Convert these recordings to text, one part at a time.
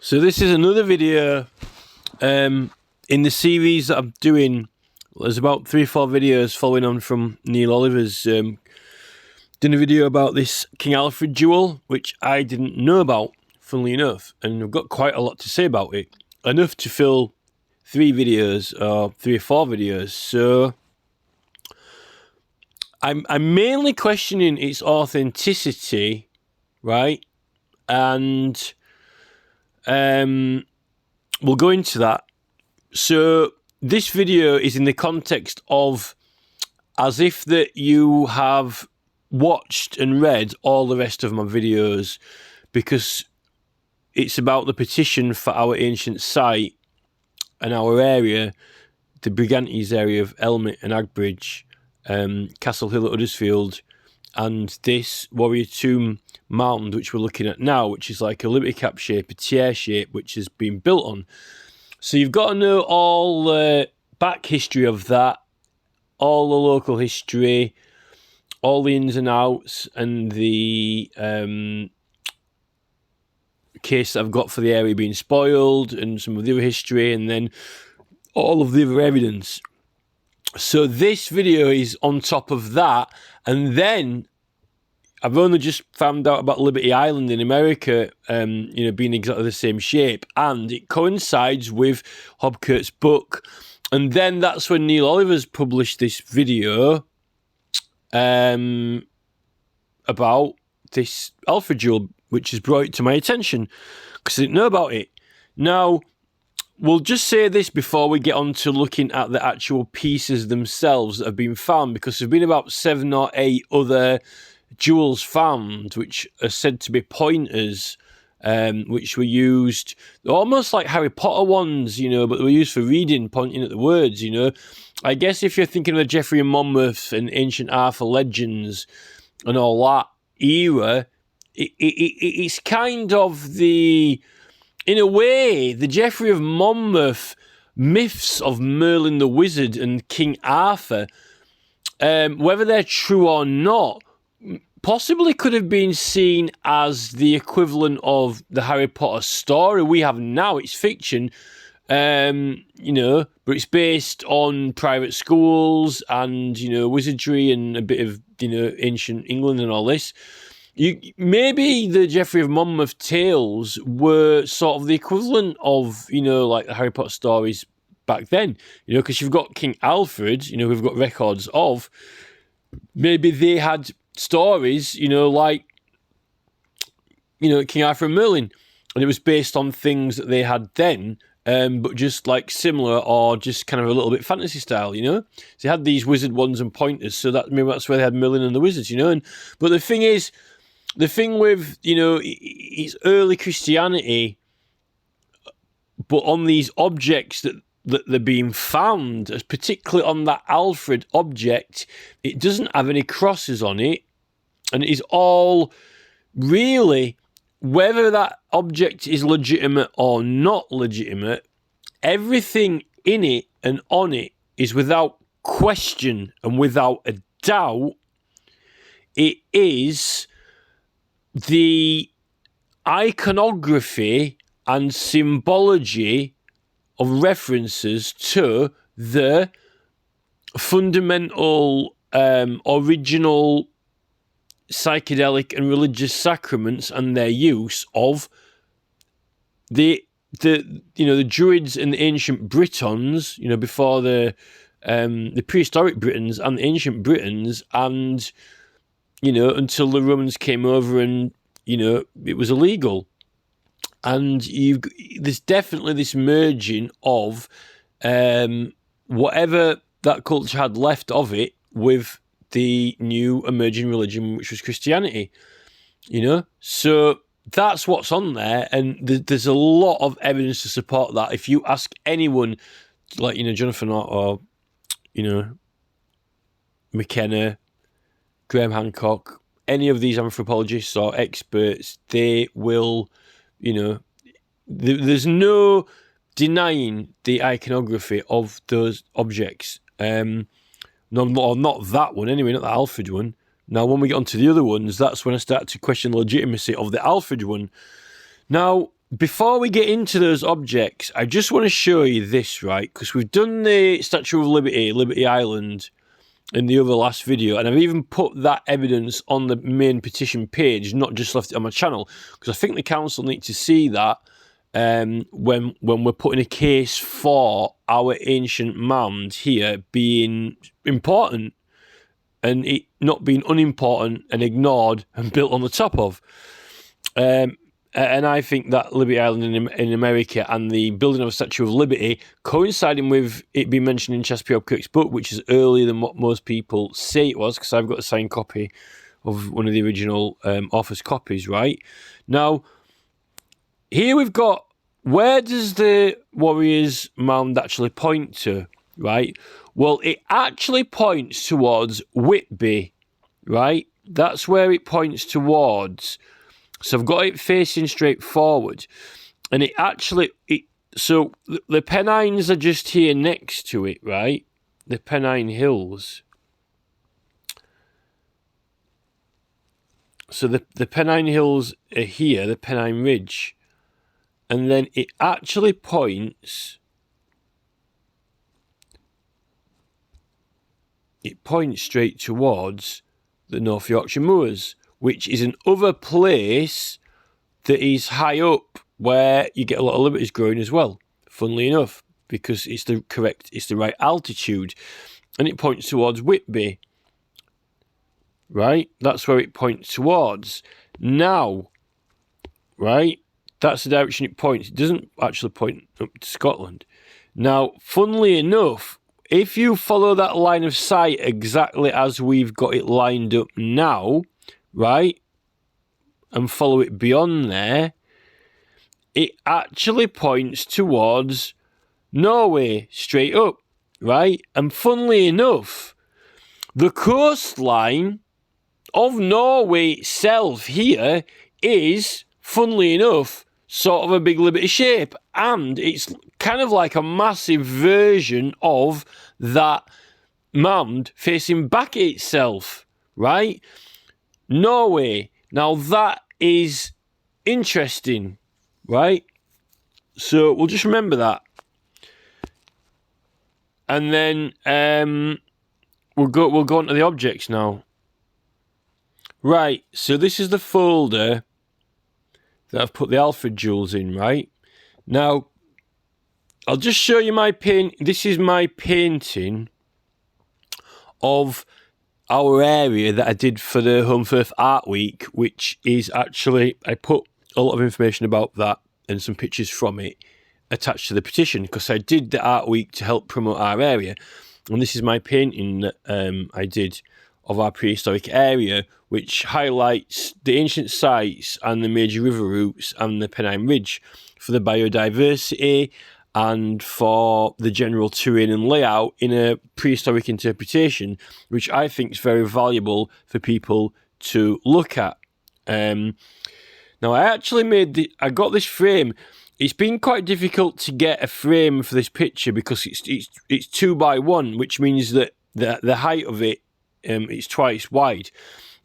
So this is another video in the series that I'm doing. There's about 3 or 4 videos following on from Neil Oliver's done a video about this King Alfred duel, which I didn't know about, funnily enough, and I've got quite a lot to say about it. Enough to fill 3 videos or 3 or 4 videos. So I'm mainly questioning its authenticity, right? And we'll go into that. So this video is in the context of as if that you have watched and read all the rest of my videos, because it's about the petition for our ancient site and our area, the Brigantes area of Elmet and Agbridge, Castle Hill at Huddersfield, and this warrior tomb mound which we're looking at now, which is like a Liberty Cap shape, a tier shape, which has been built on. So you've got to know all the back history of that, all the local history, all the ins and outs, and the case that I've got for the area being spoiled, and some of the other history, and then all of the other evidence. So this video is on top of that, and then I've only just found out about Liberty Island in America, being exactly the same shape, and it coincides with Hobkurt's book. And then that's when Neil Oliver's published this video about this Alfred duel, which has brought it to my attention because I didn't know about it. Now, we'll just say this before we get on to looking at the actual pieces themselves that have been found, because there have been about 7 or 8 other jewels found, which are said to be pointers, which were used almost like Harry Potter ones, but they were used for reading, pointing at the words, I guess if you're thinking of the Geoffrey of Monmouth and ancient Arthur legends and all that era, it's kind of in a way, the Geoffrey of Monmouth myths of Merlin the Wizard and King Arthur, whether they're true or not, possibly could have been seen as the equivalent of the Harry Potter story we have now. It's fiction, but it's based on private schools and, wizardry and a bit of, ancient England and all this. Maybe the Geoffrey of Monmouth tales were sort of the equivalent of, like the Harry Potter stories back then, because you've got King Alfred, we've got records of. Maybe they had stories, like, King Arthur and Merlin, and it was based on things that they had then, but just like similar or just kind of a little bit fantasy style, So they had these wizard ones and pointers, so maybe that's where they had Merlin and the wizards, but the thing is, the thing with, it's early Christianity, but on these objects that they're being found, as particularly on that Alfred object, it doesn't have any crosses on it, and it is all really, whether that object is legitimate or not legitimate, everything in it and on it is without question and without a doubt, it is the iconography and symbology of references to the fundamental, original psychedelic and religious sacraments and their use of the Druids and the ancient Britons, before the prehistoric Britons and the ancient Britons, and until the Romans came over and it was illegal. And there's definitely this merging of whatever that culture had left of it with the new emerging religion, which was Christianity. So that's what's on there, and there's a lot of evidence to support that. If you ask anyone, like Jonathan or McKenna, Graham Hancock, any of these anthropologists or experts, they will. There's no denying the iconography of those objects. Not that one anyway, not the Alfred one. Now, when we get onto the other ones, that's when I start to question the legitimacy of the Alfred one. Now, before we get into those objects, I just want to show you this, right? Because we've done the Statue of Liberty, Liberty Island, in the other last video, and I've even put that evidence on the main petition page, not just left it on my channel, because I think the council need to see that when we're putting a case for our ancient mound here being important and it not being unimportant and ignored and built on the top of. And I think that Liberty Island in America and the building of a Statue of Liberty, coinciding with it being mentioned in Chester P. Hopkirk's book, which is earlier than what most people say it was, because I've got a signed copy of one of the original author's copies, right? Now, here we've got, where does the Warriors Mound actually point to, right? Well, it actually points towards Whitby, right? That's where it points towards. So I've got it facing straight forward. And it actually, so the Pennines are just here next to it, right? The Pennine Hills. So the Pennine Hills are here, the Pennine Ridge. And then it actually points, straight towards the North Yorkshire Moors, which is another place that is high up where you get a lot of liberties growing as well, funnily enough, because it's the right altitude. And it points towards Whitby, right? That's where it points towards. Now, right, that's the direction it points. It doesn't actually point up to Scotland. Now, funnily enough, if you follow that line of sight exactly as we've got it lined up now, right, and follow it beyond there, it actually points towards Norway straight up, right? And funnily enough, the coastline of Norway itself here is, funnily enough, sort of a big liberty shape, and it's kind of like a massive version of that mound facing back at itself, right? Norway. Now that is interesting, right? So we'll just remember that. And then we'll go on to the objects now. Right, so this is the folder that I've put the Alfred jewels in, right? Now, I'll just show you my this is my painting of our area that I did for the Home Firth Art Week, which is actually, I put a lot of information about that and some pictures from it attached to the petition, because I did the Art Week to help promote our area. And this is my painting that I did of our prehistoric area, which highlights the ancient sites and the major river routes and the Pennine Ridge for the biodiversity and for the general terrain and layout in a prehistoric interpretation, which I think is very valuable for people to look at. Now, I actually I got this frame. It's been quite difficult to get a frame for this picture because it's 2x1, which means that the height of it is twice wide.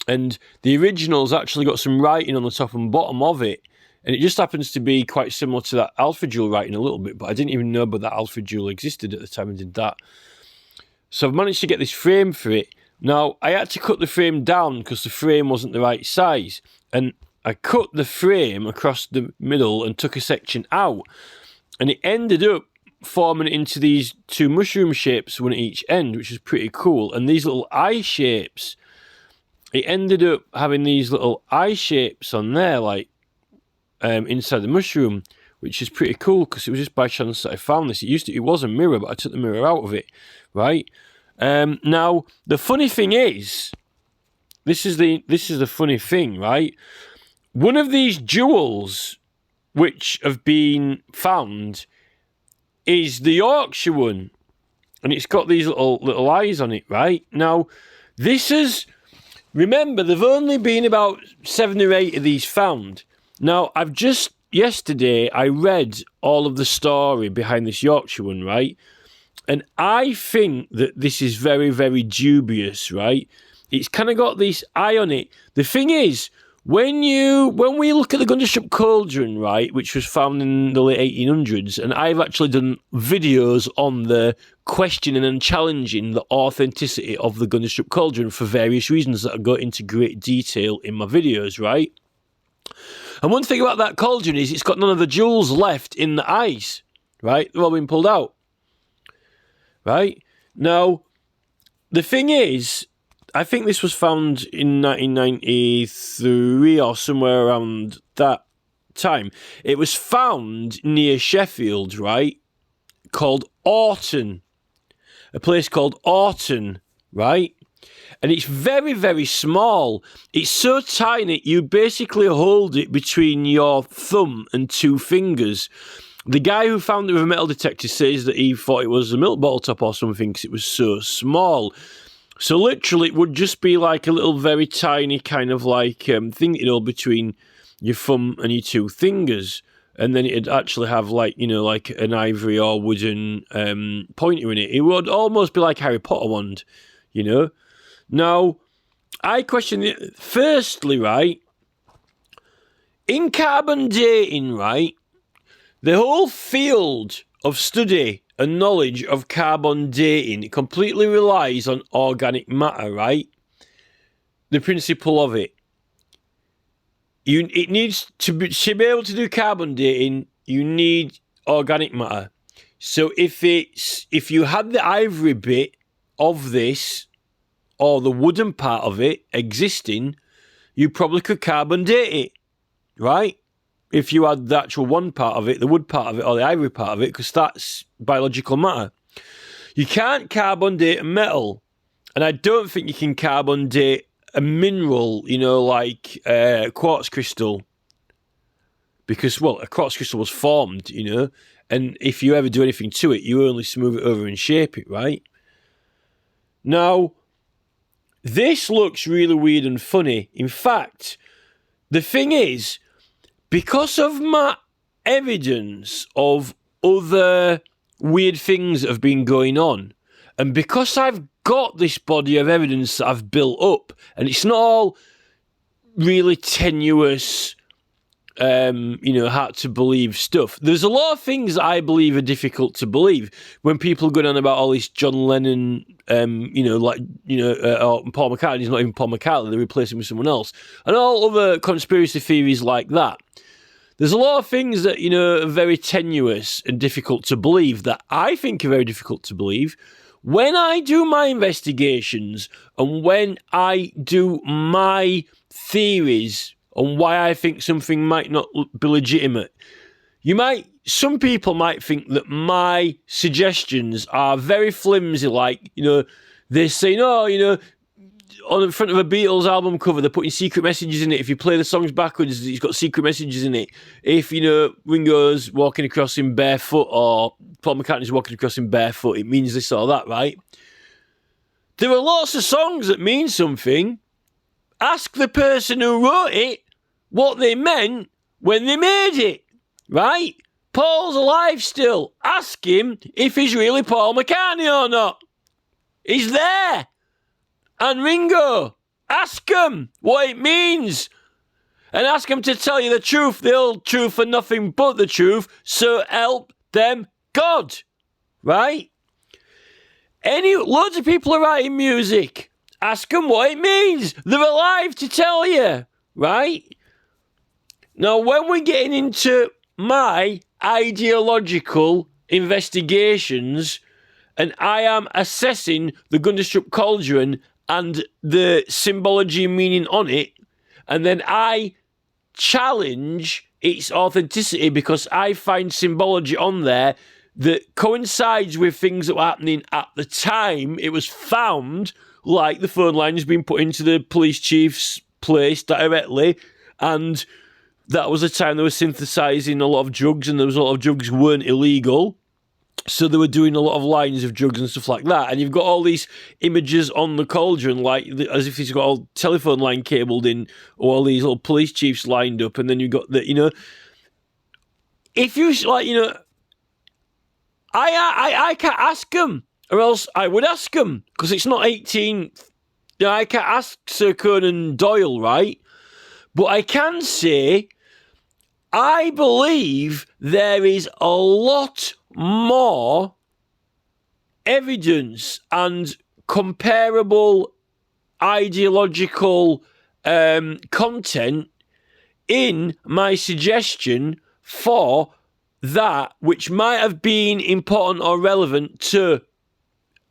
And the original's actually got some writing on the top and bottom of it. And it just happens to be quite similar to that Alfred jewel writing a little bit, but I didn't even know about that Alfred jewel existed at the time I did that. So I've managed to get this frame for it. Now, I had to cut the frame down because the frame wasn't the right size. And I cut the frame across the middle and took a section out. And it ended up forming it into these two mushroom shapes, one at each end, which is pretty cool. And these little eye shapes, it ended up having these little eye shapes on there, like inside the mushroom, which is pretty cool because it was just by chance that I found this. It was a mirror, but I took the mirror out of it, right? Now the funny thing is, this is the funny thing, right? One of these jewels which have been found is the Yorkshire one, and it's got these little eyes on it, right? Now, remember, there've only been about 7 or 8 of these found. Now, yesterday, I read all of the story behind this Yorkshire one, right? And I think that this is very, very dubious, right? It's kind of got this eye on it. The thing is, when we look at the Gunderstrup Cauldron, right, which was found in the late 1800s, and I've actually done videos on the questioning and challenging the authenticity of the Gunderstrup Cauldron for various reasons that I go into great detail in my videos, right? And one thing about that cauldron is it's got none of the jewels left in the ice, right? They've all been pulled out, right? Now, the thing is, I think this was found in 1993 or somewhere around that time. It was found near Sheffield, right? Called Orton. A place called Orton, right? And it's very, very small. It's so tiny, you basically hold it between your thumb and two fingers. The guy who found it with a metal detector says that he thought it was a milk bottle top or something because it was so small. So literally, it would just be like a little very tiny kind of like thing, between your thumb and your two fingers. And then it'd actually have like, like an ivory or wooden pointer in it. It would almost be like a Harry Potter wand, Now, I question it. Firstly, right, in carbon dating, right, the whole field of study and knowledge of carbon dating completely relies on organic matter, right? The principle of it. It needs to be able to do carbon dating, you need organic matter. So if you had the ivory bit of this, or the wooden part of it existing, you probably could carbon date it, right? If you had the actual one part of it, the wood part of it, or the ivory part of it, because that's biological matter. You can't carbon date a metal, and I don't think you can carbon date a mineral, like quartz crystal, because, well, a quartz crystal was formed, and if you ever do anything to it, you only smooth it over and shape it, right? Now, this looks really weird and funny. In fact, the thing is, because of my evidence of other weird things that have been going on, and because I've got this body of evidence that I've built up, and it's not all really tenuous, hard to believe stuff. There's a lot of things that I believe are difficult to believe. When people go on about all this John Lennon, or Paul McCartney's not even Paul McCartney, they're replacing him with someone else, and all other conspiracy theories like that. There's a lot of things that, are very tenuous and difficult to believe that I think are very difficult to believe. When I do my investigations and when I do my theories on why I think something might not be legitimate, some people might think that my suggestions are very flimsy, like, they're saying, on the front of a Beatles album cover, they're putting secret messages in it. If you play the songs backwards, it's got secret messages in it. If, Ringo's walking across in barefoot or Paul McCartney's walking across in barefoot, it means this or that, right? There are lots of songs that mean something. Ask the person who wrote it what they meant when they made it, right? Paul's alive still. Ask him if he's really Paul McCartney or not. He's there. And Ringo, ask them what it means. And ask them to tell you the truth, the whole truth and nothing but the truth, so help them God. Right? Loads of people are writing music. Ask them what it means. They're alive to tell you. Right? Now, when we're getting into my ideological investigations, and I am assessing the Gunderstrup Cauldron and the symbology and meaning on it, and then I challenge its authenticity because I find symbology on there that coincides with things that were happening at the time it was found, like the phone lines being put into the police chief's place directly, and that was the time they were synthesising a lot of drugs, and there was a lot of drugs weren't illegal. So they were doing a lot of lines of drugs and stuff like that. And you've got all these images on the cauldron, like as if he's got a telephone line cabled in, or all these little police chiefs lined up. And then you've got the, if you, I can't ask them, or else I would ask them, because it's not 18. I can't ask Sir Conan Doyle, right? But I can say I believe there is a lot more evidence and comparable ideological content in my suggestion for that which might have been important or relevant to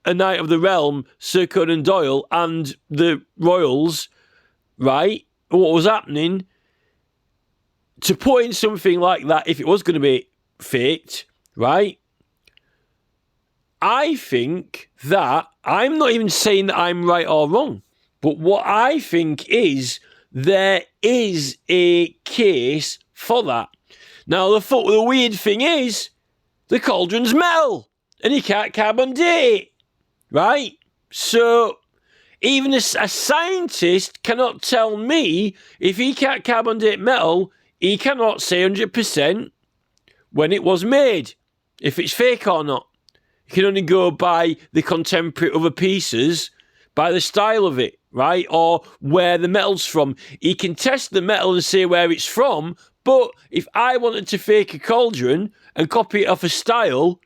A Knight of the Realm, Sir Conan Doyle, and the royals, right? What was happening, to put in something like that, if it was going to be faked, right? I think that, I'm not even saying that I'm right or wrong, but what I think is there is a case for that. Now, the weird thing is, the cauldron's metal, and you can't carbon date it, right? So, even a scientist cannot tell me, if he can't carbon date metal, he cannot say 100% when it was made, if it's fake or not. You can only go by the contemporary other pieces, by the style of it, right? Or where the metal's from. He can test the metal and say where it's from, but if I wanted to fake a cauldron and copy it off a style,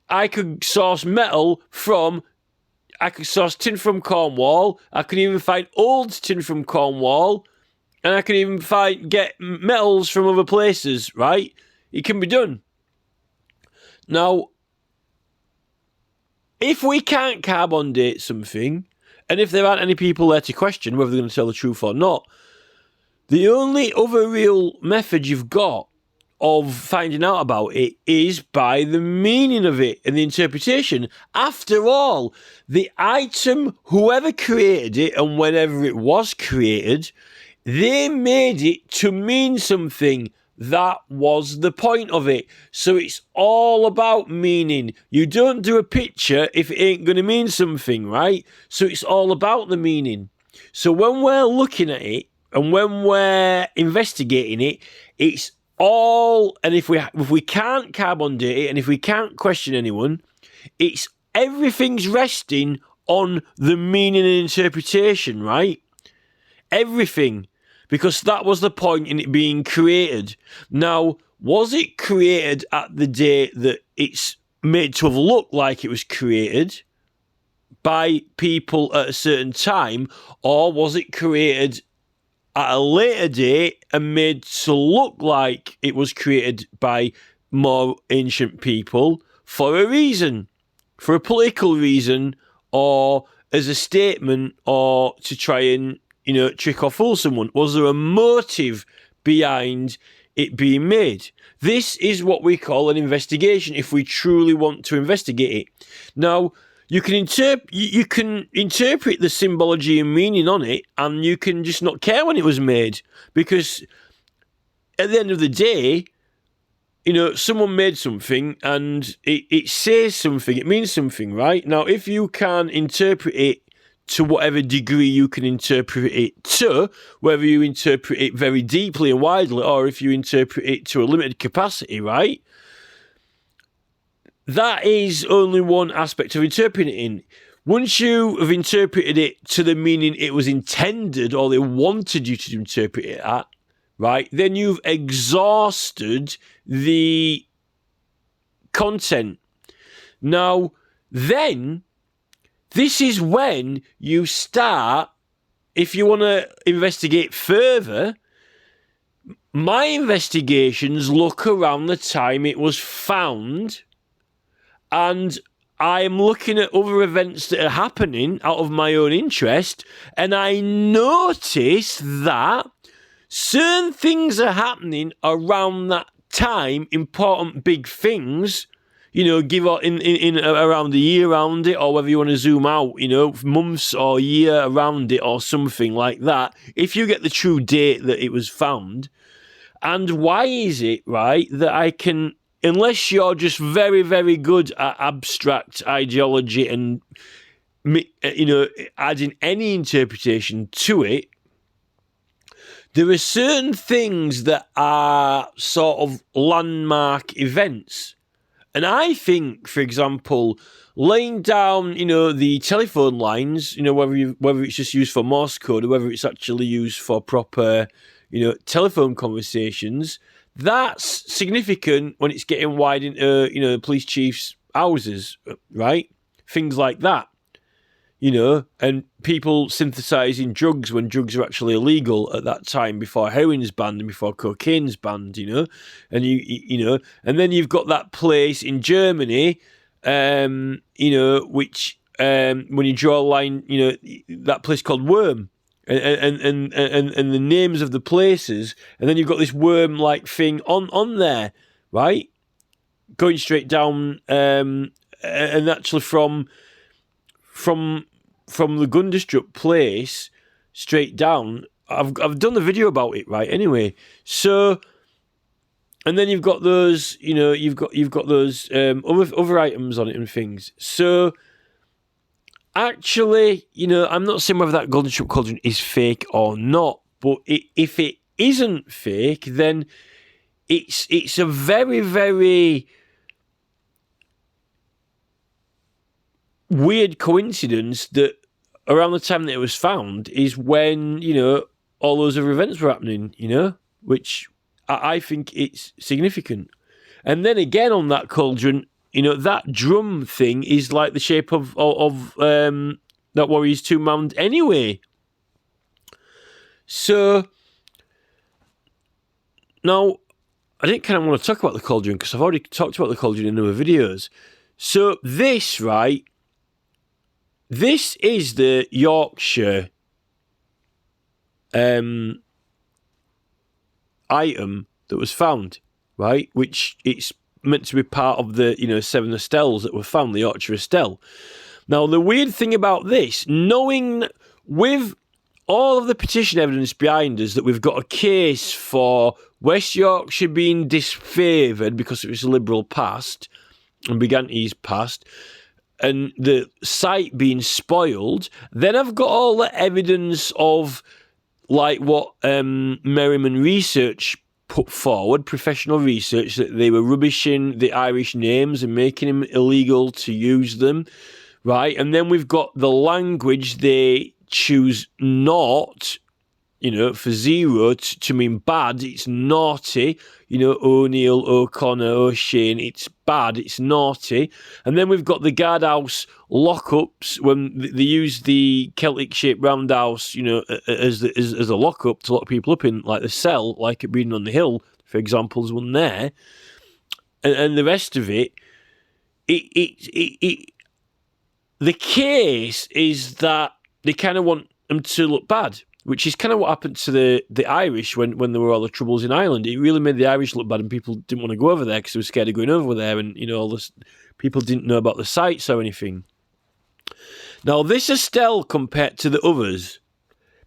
I could source I could source tin from Cornwall, I could even find old tin from Cornwall, and I could even get metals from other places, right? It can be done. Now, if we can't carbon date something, and if there aren't any people there to question whether they're going to tell the truth or not, the only other real method you've got of finding out about it is by the meaning of it and the interpretation. After all, the item, whoever created it and whenever it was created, they made it to mean something. That was the point of it. So it's all about meaning. You don't do a picture if it ain't going to mean something, right? So it's all about the meaning. So when we're looking at it and when we're investigating it, it's all, and if we can't carbon date it and if we can't question anyone, it's everything's resting on the meaning and interpretation, right? Everything. Because that was the point in it being created. Now, was it created at the date that it's made to have looked like it was created by people at a certain time, or was it created at a later date and made to look like it was created by more ancient people for a reason, for a political reason, or as a statement, or to try and trick or fool someone? Was there a motive behind it being made? This is what we call an investigation if we truly want to investigate it. Now, you can interpret the symbology and meaning on it, and you can just not care when it was made, because at the end of the day, someone made something and it says something, it means something, right? Now, if you can interpret it to whatever degree you can interpret it to, whether you interpret it very deeply and widely, or if you interpret it to a limited capacity, right? That is only one aspect of interpreting it in. Once you have interpreted it to the meaning it was intended or they wanted you to interpret it at, right, then you've exhausted the content. Now, then, this is when you start, if you want to investigate further, my investigations look around the time it was found, and I'm looking at other events that are happening out of my own interest, and I notice that certain things are happening around that time, important big things, give out in around the year around it, or whether you want to zoom out, months or year around it or something like that, if you get the true date that it was found. And why is it, right, that I can, unless you're just very, very good at abstract ideology and, adding any interpretation to it, there are certain things that are sort of landmark events. And I think, for example, laying down, the telephone lines, whether it's just used for Morse code or whether it's actually used for proper, telephone conversations, that's significant when it's getting wide into, the police chief's houses, right? Things like that. And people synthesizing drugs when drugs are actually illegal at that time, before heroin's banned and before cocaine's banned, and and then you've got that place in Germany, which when you draw a line, that place called Worm, and the names of the places, and then you've got this worm-like thing on there, right, going straight down, and actually from the Gunderstrup place straight down. I've done the video about it, right? Anyway, so, and then you've got those, you've got those other items on it and things. So actually, I'm not saying whether that Gunderstrup cauldron is fake or not, but if it isn't fake, then it's a very, very weird coincidence that around the time that it was found is when, all those other events were happening, which I think it's significant. And then again on that cauldron, that drum thing is like the shape of that Warrior's Tomb mound anyway. So now I didn't kind of want to talk about the cauldron because I've already talked about the cauldron in other videos. So this, right, this is the Yorkshire item that was found, right? Which it's meant to be part of the, 7 Astelles that were found, the Yorkshire Astelle. Now, the weird thing about this, knowing with all of the petition evidence behind us that we've got a case for West Yorkshire being disfavoured because it was a Liberal past and Brigantes past, and the site being spoiled, then I've got all the evidence of like what Merriman Research put forward, professional research, that they were rubbishing the Irish names and making them illegal to use them, right? And then we've got the language they choose not, for zero to mean bad. It's naughty, O'Neill, O'Connor, O'Shane, it's bad, it's naughty. And then we've got the guardhouse lockups when they use the Celtic-shaped roundhouse, as a lockup to lock people up in, like the cell, like at Breeding on the Hill, for example, is one there. And the rest of it, the case is that they kind of want them to look bad, which is kind of what happened to the Irish when there were all the troubles in Ireland. It really made the Irish look bad, and people didn't want to go over there because they were scared of going over there, and all this, people didn't know about the sites or anything. Now, this Astelle, compared to the others,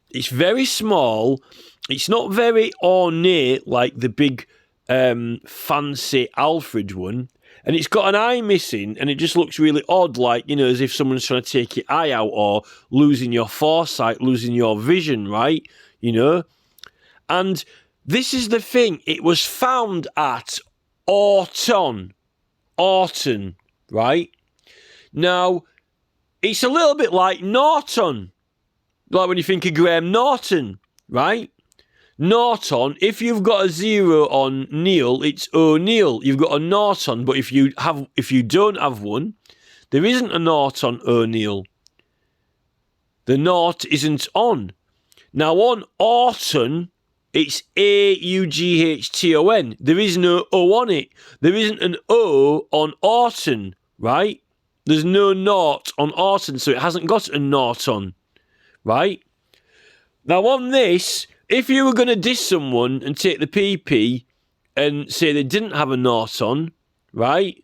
it's very small. It's not very ornate like the big fancy Alfred one. And it's got an eye missing, and it just looks really odd, like, as if someone's trying to take your eye out or losing your foresight, losing your vision, right? And this is the thing. It was found at Orton, right? Now, it's a little bit like Norton, like when you think of Graham Norton, right? Norton, if you've got a 0 on Neil, it's O'Neill. You've got a Norton, but if you don't have one, there isn't a Norton O'Neill. The Nort isn't on. Now on Orton, it's Aughton. There is no O on it. There isn't an O on Orton, right? There's no Nort on Orton, so it hasn't got a Norton, right? Now on this, if you were going to diss someone and take the PP and say they didn't have a Nort on, right?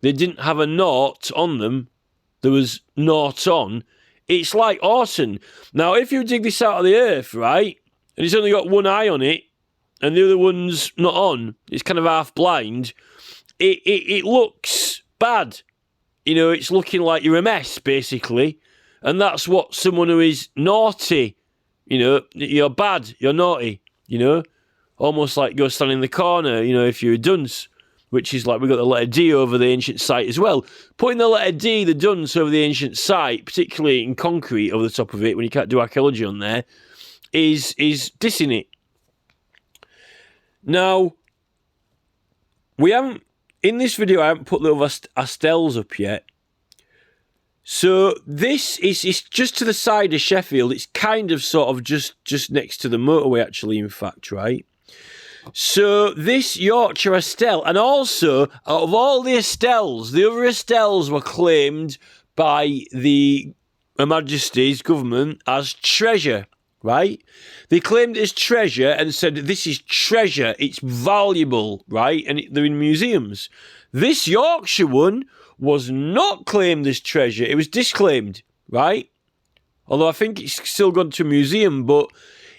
They didn't have a Nort on them. There was Nort on. It's like Orton. Now, if you dig this out of the earth, right, and it's only got one eye on it, and the other one's not on, it's kind of half blind, it looks bad. It's looking like you're a mess, basically. And that's what someone who is naughty, you're bad, you're naughty, almost like you're standing in the corner, if you're a dunce, which is like we've got the letter D over the ancient site as well. Putting the letter D, the dunce, over the ancient site, particularly in concrete over the top of it when you can't do archaeology on there, is dissing it. Now, we haven't, in this video, I haven't put the other Astelles up yet. So this is just to the side of Sheffield. It's kind of sort of just next to the motorway, actually, in fact, right? So this Yorkshire Astelle, and also, out of all the Astelles, the other Astelles were claimed by the Her Majesty's government as treasure, right? They claimed it as treasure and said, this is treasure, it's valuable, right? And they're in museums. This Yorkshire one was not claimed as treasure. It was disclaimed, right? Although I think it's still gone to a museum, but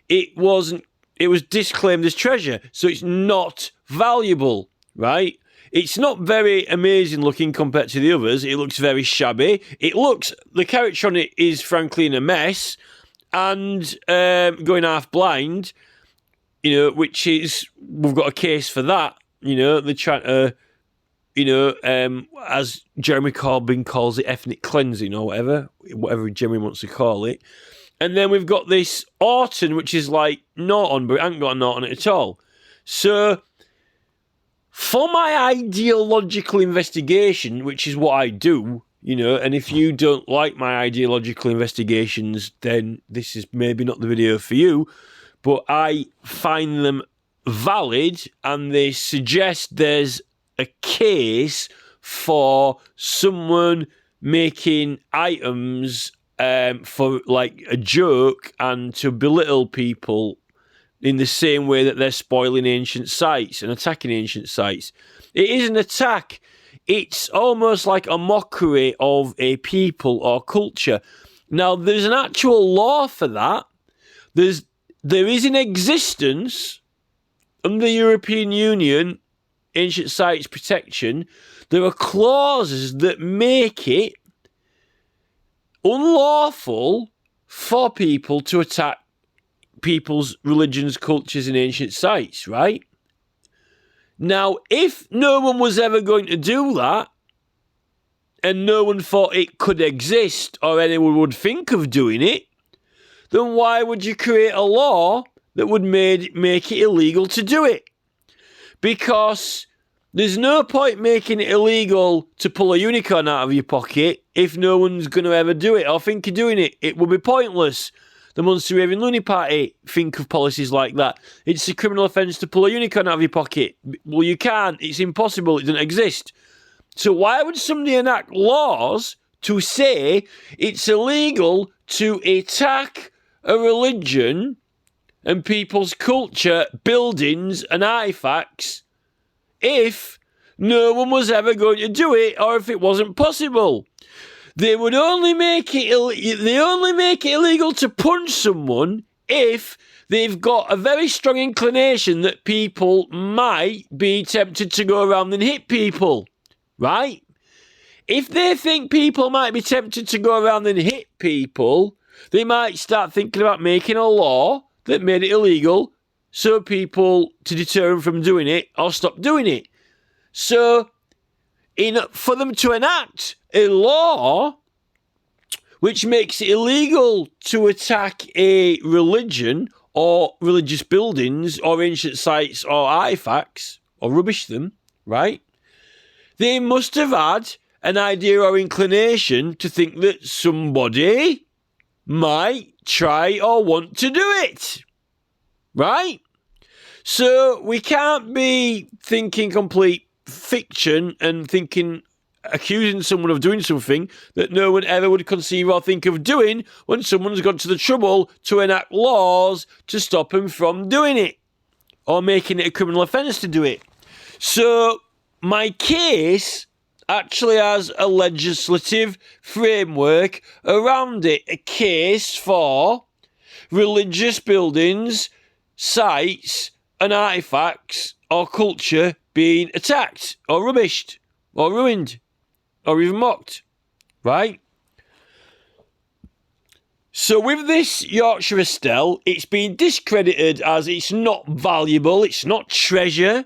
it wasn't. It was disclaimed as treasure, so it's not valuable, right? It's not very amazing looking compared to the others. It looks very shabby. The character on it is frankly in a mess and going half blind, which is, we've got a case for that. They're trying to, as Jeremy Corbyn calls it, ethnic cleansing or whatever Jeremy wants to call it. And then we've got this Orton, which is like Norton, but it hasn't got a Norton at all. So, for my ideological investigation, which is what I do, and if you don't like my ideological investigations, then this is maybe not the video for you, but I find them valid and they suggest there's a case for someone making items for like a joke and to belittle people in the same way that they're spoiling ancient sites and attacking ancient sites. It is an attack. It's almost like a mockery of a people or culture. Now, there's an actual law for that. There is in existence under the European Union ancient sites protection. There are clauses that make it unlawful for people to attack people's religions, cultures, and ancient sites, right? Now, if no one was ever going to do that, and no one thought it could exist, or anyone would think of doing it, then why would you create a law that would make it illegal to do it? Because there's no point making it illegal to pull a unicorn out of your pocket if no one's going to ever do it or think of doing it. It would be pointless. The Munster Raving Loony Party think of policies like that. It's a criminal offence to pull a unicorn out of your pocket. Well, you can't. It's impossible. It doesn't exist. So why would somebody enact laws to say it's illegal to attack a religion and people's culture, buildings and artifacts if no one was ever going to do it or if it wasn't possible? They would only make it illegal to punch someone if they've got a very strong inclination that people might be tempted to go around and hit people, right? If they think people might be tempted to go around and hit people, they might start thinking about making a law that made it illegal so people to deter them from doing it or stop doing it. So, for them to enact a law which makes it illegal to attack a religion or religious buildings or ancient sites or artifacts or rubbish them, right? They must have had an idea or inclination to think that somebody might try or want to do it, right? So we can't be thinking complete fiction and accusing someone of doing something that no one ever would conceive or think of doing when someone's gone to the trouble to enact laws to stop them from doing it or making it a criminal offence to do it. So my case actually has a legislative framework around it, a case for religious buildings, sites and artifacts or culture being attacked or rubbished or ruined or even mocked, right? So with this Yorkshire Astelle, it's been discredited as it's not valuable, it's not treasure,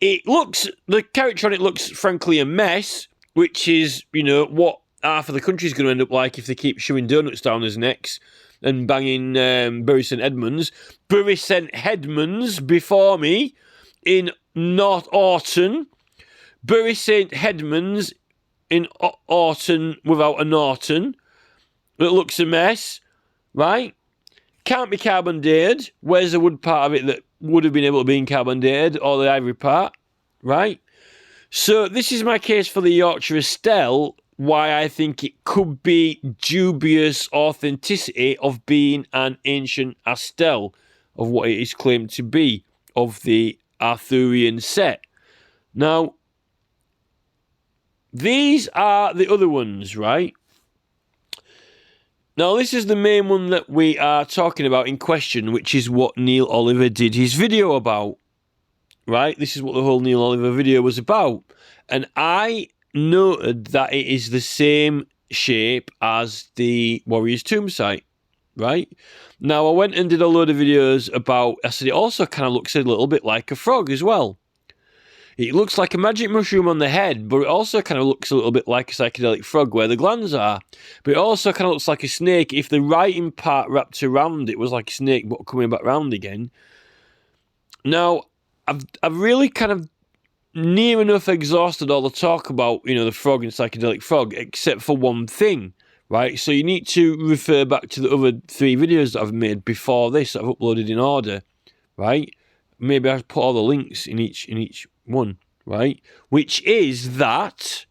The character on it looks frankly a mess, which is, what half of the country's going to end up like if they keep shoving donuts down his necks and banging Bury St Edmunds. Bury St Edmunds before me in North Orton. Bury St Edmunds in Orton without a Norton. It looks a mess, right? Can't be carbon dated. Where's the wood part of it that would have been able to be in carbon dated, or the ivory part, right? So this is my case for the Yorkshire Astelle, why I think it could be dubious authenticity of being an ancient Astelle, of what it is claimed to be, of the Arthurian set. Now, these are the other ones, right? Now, this is the main one that we are talking about in question, which is what Neil Oliver did his video about, right? This is what the whole Neil Oliver video was about. And I noted that it is the same shape as the Warrior's Tomb site, right? Now, I went and did a load of videos about, I said it also kind of looks a little bit like a frog as well. It looks like a magic mushroom on the head, but it also kind of looks a little bit like a psychedelic frog where the glands are. But it also kind of looks like a snake. If the writing part wrapped around it was like a snake, but coming back round again. Now, I've really kind of near enough exhausted all the talk about, the frog and psychedelic frog, except for one thing, right? So you need to refer back to the other 3 videos that I've made before this that I've uploaded in order, right? Maybe I'll put all the links in each one, right? Which is that,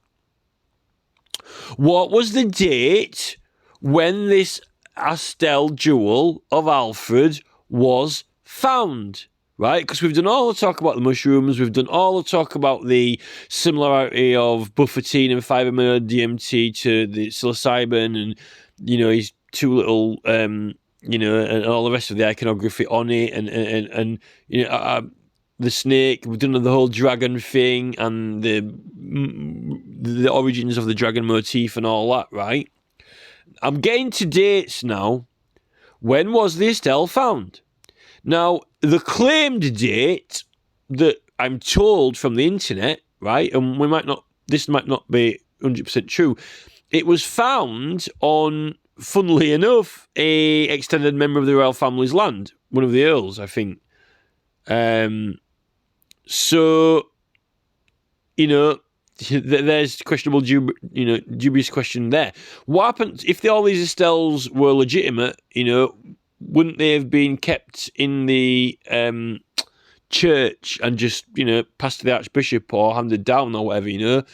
what was the date when this Astelle jewel of Alfred was found, right? Because we've done all the talk about the mushrooms, we've done all the talk about the similarity of bufotein and 5-MeO-DMT to the psilocybin and, his 2 little, and all the rest of the iconography on it and the snake. We've done the whole dragon thing and the origins of the dragon motif and all that, right? I'm getting to dates now. When was the Astelle found? Now, the claimed date that I'm told from the internet, right, and this might not be 100% true, it was found on, funnily enough, a extended member of the royal family's land, one of the earls, I think. So, there's questionable, dubious question there. What happened if all these Astelles were legitimate? Wouldn't they have been kept in the church and just, passed to the archbishop or handed down or whatever?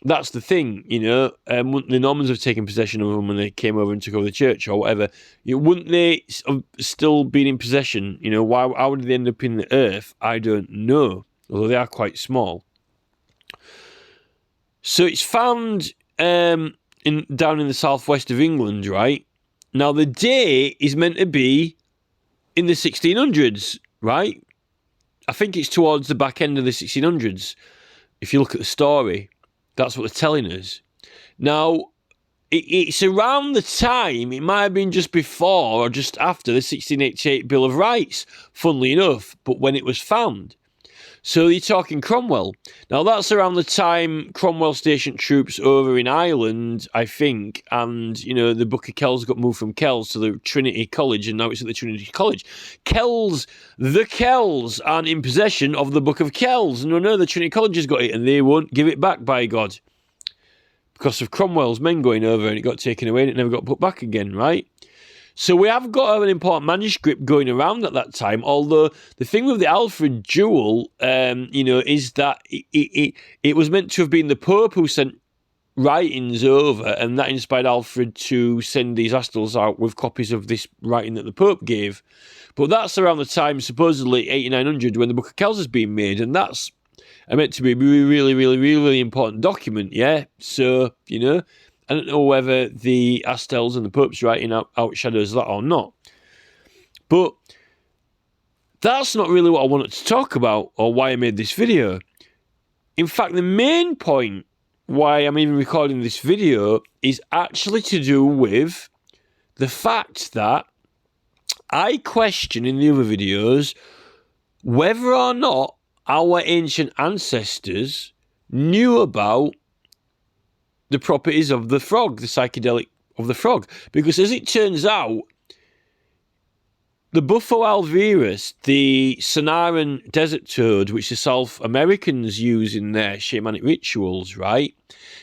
That's the thing, wouldn't the Normans have taken possession of them when they came over and took over the church or whatever? Wouldn't they have still been in possession? How would they end up in the earth? I don't know, although they are quite small. So it's found down in the southwest of England, right? Now, the date is meant to be in the 1600s, right? I think it's towards the back end of the 1600s. If you look at the story, that's what they're telling us. Now, it's around the time, it might have been just before or just after the 1688 Bill of Rights, funnily enough, but when it was found. So you're talking Cromwell. Now, that's around the time Cromwell stationed troops over in Ireland, I think, and, the Book of Kells got moved from Kells to the Trinity College, and now it's at the Trinity College. The Kells aren't in possession of the Book of Kells. No, the Trinity College has got it, and they won't give it back, by God. Because of Cromwell's men going over, and it got taken away, and it never got put back again, right? So we have got an important manuscript going around at that time, although the thing with the Alfred jewel, is that it was meant to have been the Pope who sent writings over, and that inspired Alfred to send these Astelles out with copies of this writing that the Pope gave. But that's around the time, supposedly 8900, when the Book of Kells has been made, and that's meant to be a really, really, really important document, yeah? So, I don't know whether the Astelles and the Pope's writing outshadows that or not. But that's not really what I wanted to talk about or why I made this video. In fact, the main point why I'm even recording this video is actually to do with the fact that I question in the other videos whether or not our ancient ancestors knew about the properties of the frog, the psychedelic of the frog. Because as it turns out, the Bufo alvirus, the Sonoran desert toad, which the South Americans use in their shamanic rituals, right?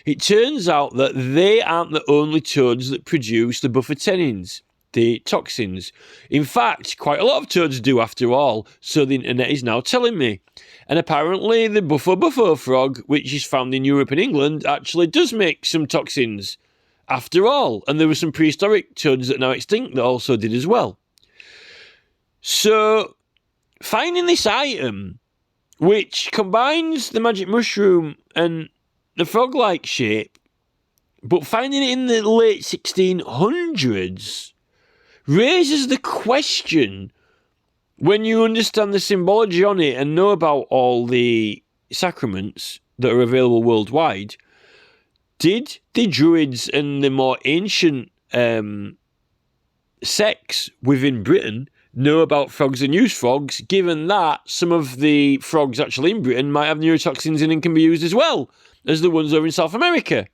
It turns out that they aren't the only toads that produce the bufotenins, the toxins. In fact, quite a lot of toads do after all, so the internet is now telling me. And apparently the Bufo frog, which is found in Europe and England, actually does make some toxins after all. And there were some prehistoric toads that are now extinct that also did as well. So, finding this item, which combines the magic mushroom and the frog-like shape, but finding it in the late 1600s, raises the question, when you understand the symbology on it and know about all the sacraments that are available worldwide, did the Druids and the more ancient sects within Britain know about frogs and use frogs, given that some of the frogs actually in Britain might have neurotoxins in and can be used as well as the ones over in South America?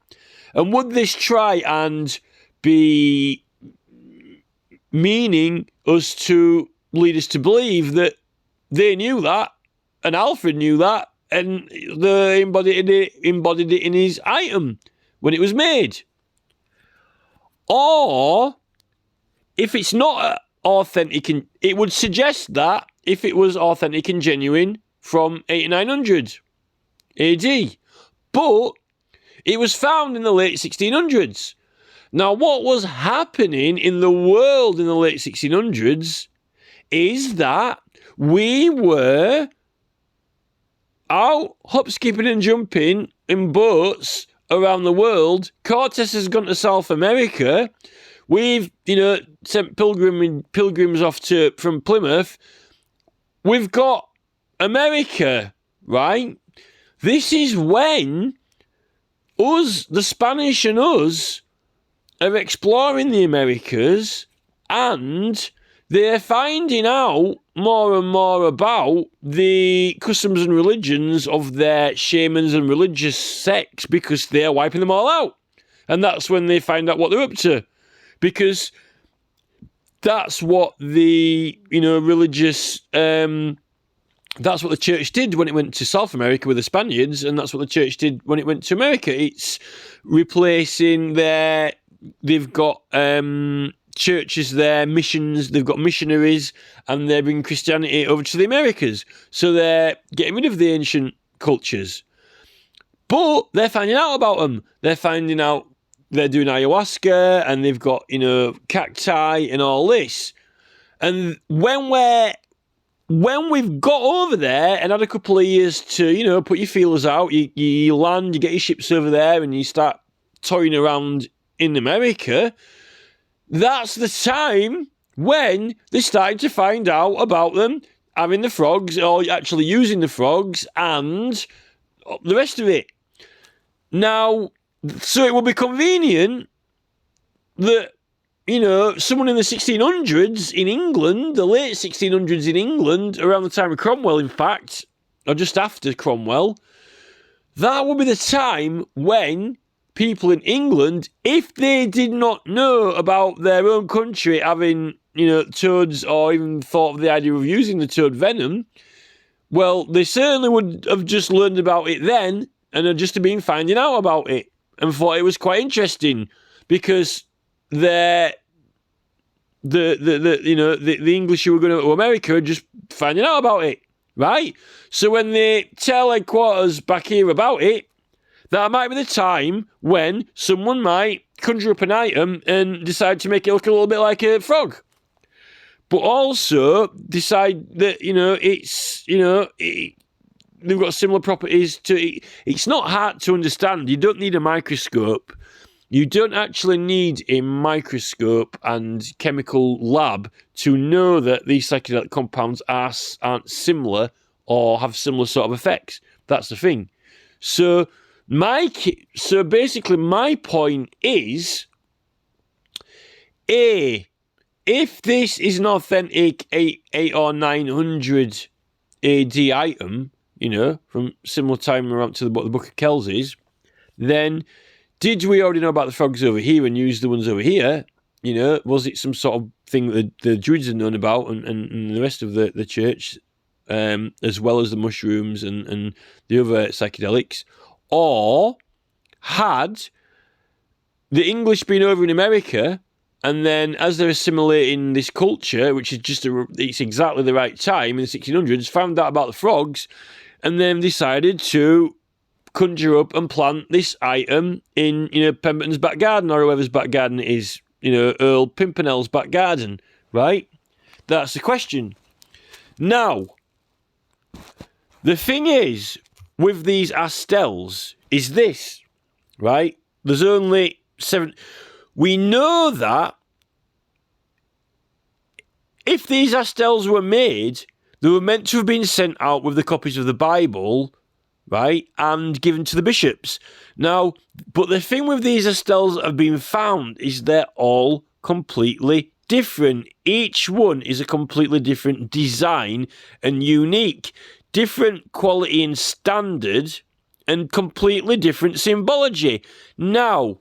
And would this try and be meaning us to lead us to believe that they knew that and Alfred knew that and they embodied it in his item when it was made? Or if it's not authentic, it would suggest that if it was authentic and genuine from 8900 AD, but it was found in the late 1600s. Now, what was happening in the world in the late 1600s is that we were out hop, skipping and jumping in boats around the world. Cortes has gone to South America. We've, sent pilgrims off from Plymouth. We've got America, right? This is when us, the Spanish and us, are exploring the Americas, and they're finding out more and more about the customs and religions of their shamans and religious sects because they're wiping them all out. And that's when they find out what they're up to. Because that's what the, religious, that's what the church did when it went to South America with the Spaniards, and that's what the church did when it went to America. It's replacing they've got churches there, missions, they've got missionaries, and they're bringing Christianity over to the Americas. So they're getting rid of the ancient cultures. But they're finding out about them. They're finding out they're doing ayahuasca, and they've got, cacti and all this. And when we've got over there and had a couple of years to, put your feelers out, you land, you get your ships over there, and you start toying around in America, that's the time when they started to find out about them having the frogs, or actually using the frogs, and the rest of it. Now, so it would be convenient that, someone in the 1600s in England, the late 1600s in England, around the time of Cromwell, in fact, or just after Cromwell, that would be the time when people in England, if they did not know about their own country having, toads, or even thought of the idea of using the toad venom, well, they certainly would have just learned about it then and had just been finding out about it and thought it was quite interesting because the English who were going to America are just finding out about it, right? So when they tell headquarters back here about it, that might be the time when someone might conjure up an item and decide to make it look a little bit like a frog. But also decide that, they've got similar properties to it. It's not hard to understand. You don't need a microscope. You don't actually need a microscope and chemical lab to know that these psychedelic compounds aren't similar or have similar sort of effects. That's the thing. So basically my point is, if this is an authentic 8 or 900 AD item, from similar time around to what the Book of Kells is, then did we already know about the frogs over here and use the ones over here? Was it some sort of thing that the Druids had known about and the rest of the church, as well as the mushrooms and the other psychedelics? Or had the English been over in America, and then as they're assimilating this culture, which is it's exactly the right time in the 1600s, found out about the frogs, and then decided to conjure up and plant this item in, Pemberton's back garden, or whoever's back garden it is, Earl Pimpernel's back garden, right? That's the question. Now, the thing is, with these Astelles, is this, right? There's only 7. We know that if these Astelles were made, they were meant to have been sent out with the copies of the Bible, right, and given to the bishops. Now, but the thing with these Astelles that have been found is they're all completely different. Each one is a completely different design and unique, different quality and standard, and completely different symbology. Now,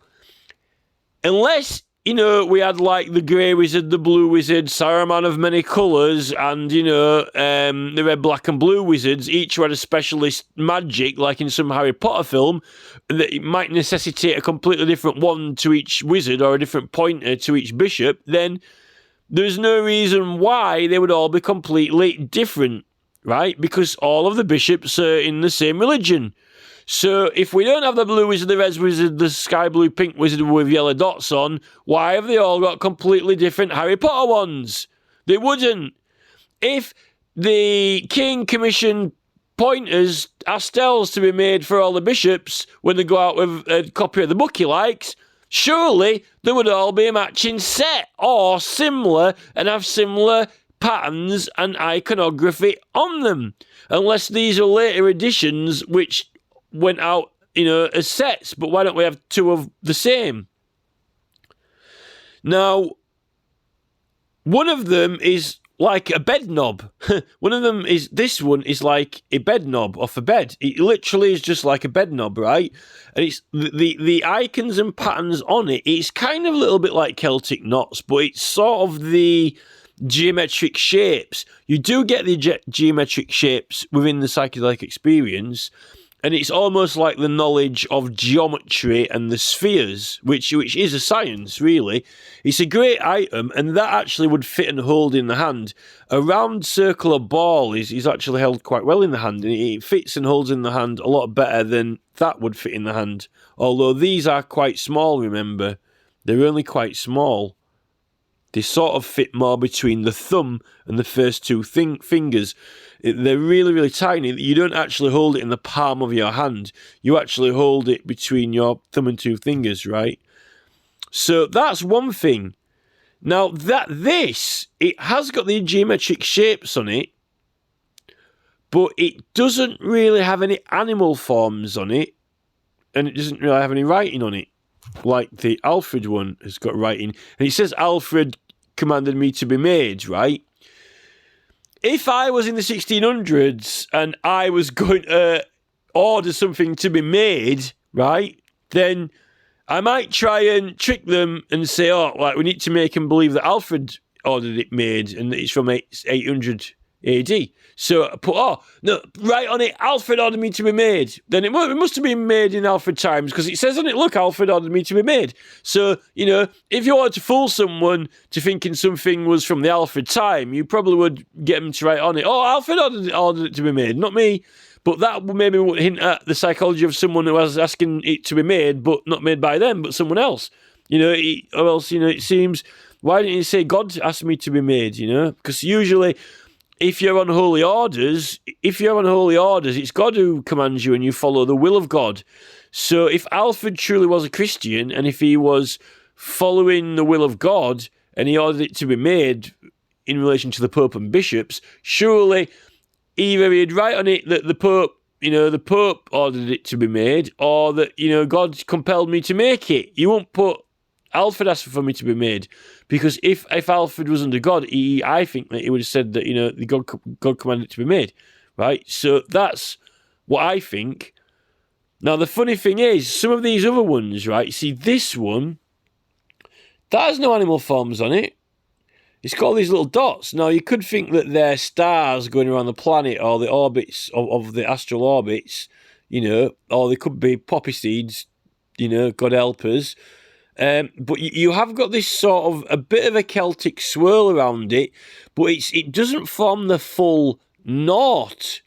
unless, we had like the grey wizard, the blue wizard, Saruman of many colours, and, the red, black and blue wizards, each had a specialist magic, like in some Harry Potter film, that it might necessitate a completely different wand to each wizard or a different pointer to each bishop, then there's no reason why they would all be completely different, right? Because all of the bishops are in the same religion. So if we don't have the blue wizard, the red wizard, the sky blue pink wizard with yellow dots on, why have they all got completely different Harry Potter wands? They wouldn't. If the king commissioned pointers, Astelles to be made for all the bishops when they go out with a copy of the book he likes, surely there would all be a matching set or similar and have similar patterns and iconography on them. Unless these are later editions which went out, as sets, but why don't we have 2 of the same? Now, one of them is like a bed knob. This one is like a bed knob off a bed. It literally is just like a bed knob, right? And it's the icons and patterns on it, it's kind of a little bit like Celtic knots, but it's sort of the geometric shapes. You do get the geometric shapes within the psychedelic experience, and it's almost like the knowledge of geometry and the spheres, which is a science, really. It's a great item, and that actually would fit and hold in the hand. A round circular ball is actually held quite well in the hand, and it fits and holds in the hand a lot better than that would fit in the hand. Although these are quite small, remember. They're only quite small. They sort of fit more between the thumb and the first 2 fingers. They're really, really tiny. You don't actually hold it in the palm of your hand. You actually hold it between your thumb and 2 fingers, right? So that's one thing. Now, it has got the geometric shapes on it, but it doesn't really have any animal forms on it, and it doesn't really have any writing on it. Like the Alfred one has got writing. And it says Alfred commanded me to be made, right? If I was in the 1600s and I was going to order something to be made, right, then I might try and trick them and say, we need to make them believe that Alfred ordered it made and that it's from 800 AD. So put, right on it, Alfred ordered me to be made. Then it must have been made in Alfred times, because it says on it, look, Alfred ordered me to be made. So, if you wanted to fool someone to thinking something was from the Alfred time, you probably would get them to write on it, Alfred ordered it to be made, not me. But that would maybe hint at the psychology of someone who was asking it to be made, but not made by them, but someone else. Or else, it seems, why didn't you say God asked me to be made, Because usually, if you're on holy orders, it's God who commands you and you follow the will of God. So if Alfred truly was a Christian, and if he was following the will of God, and he ordered it to be made in relation to the Pope and bishops, surely either he'd write on it that the Pope ordered it to be made, or that, God compelled me to make it. You won't put Alfred asked for me to be made, because if Alfred was under God, I think that he would have said that God commanded it to be made, right? So that's what I think. Now, the funny thing is, some of these other ones, right? See, this one, that has no animal forms on it. It's got all these little dots. Now, you could think that they're stars going around the planet or the orbits of the astral orbits, or they could be poppy seeds, God help us. But you have got this sort of a bit of a Celtic swirl around it, but it doesn't form the full naught.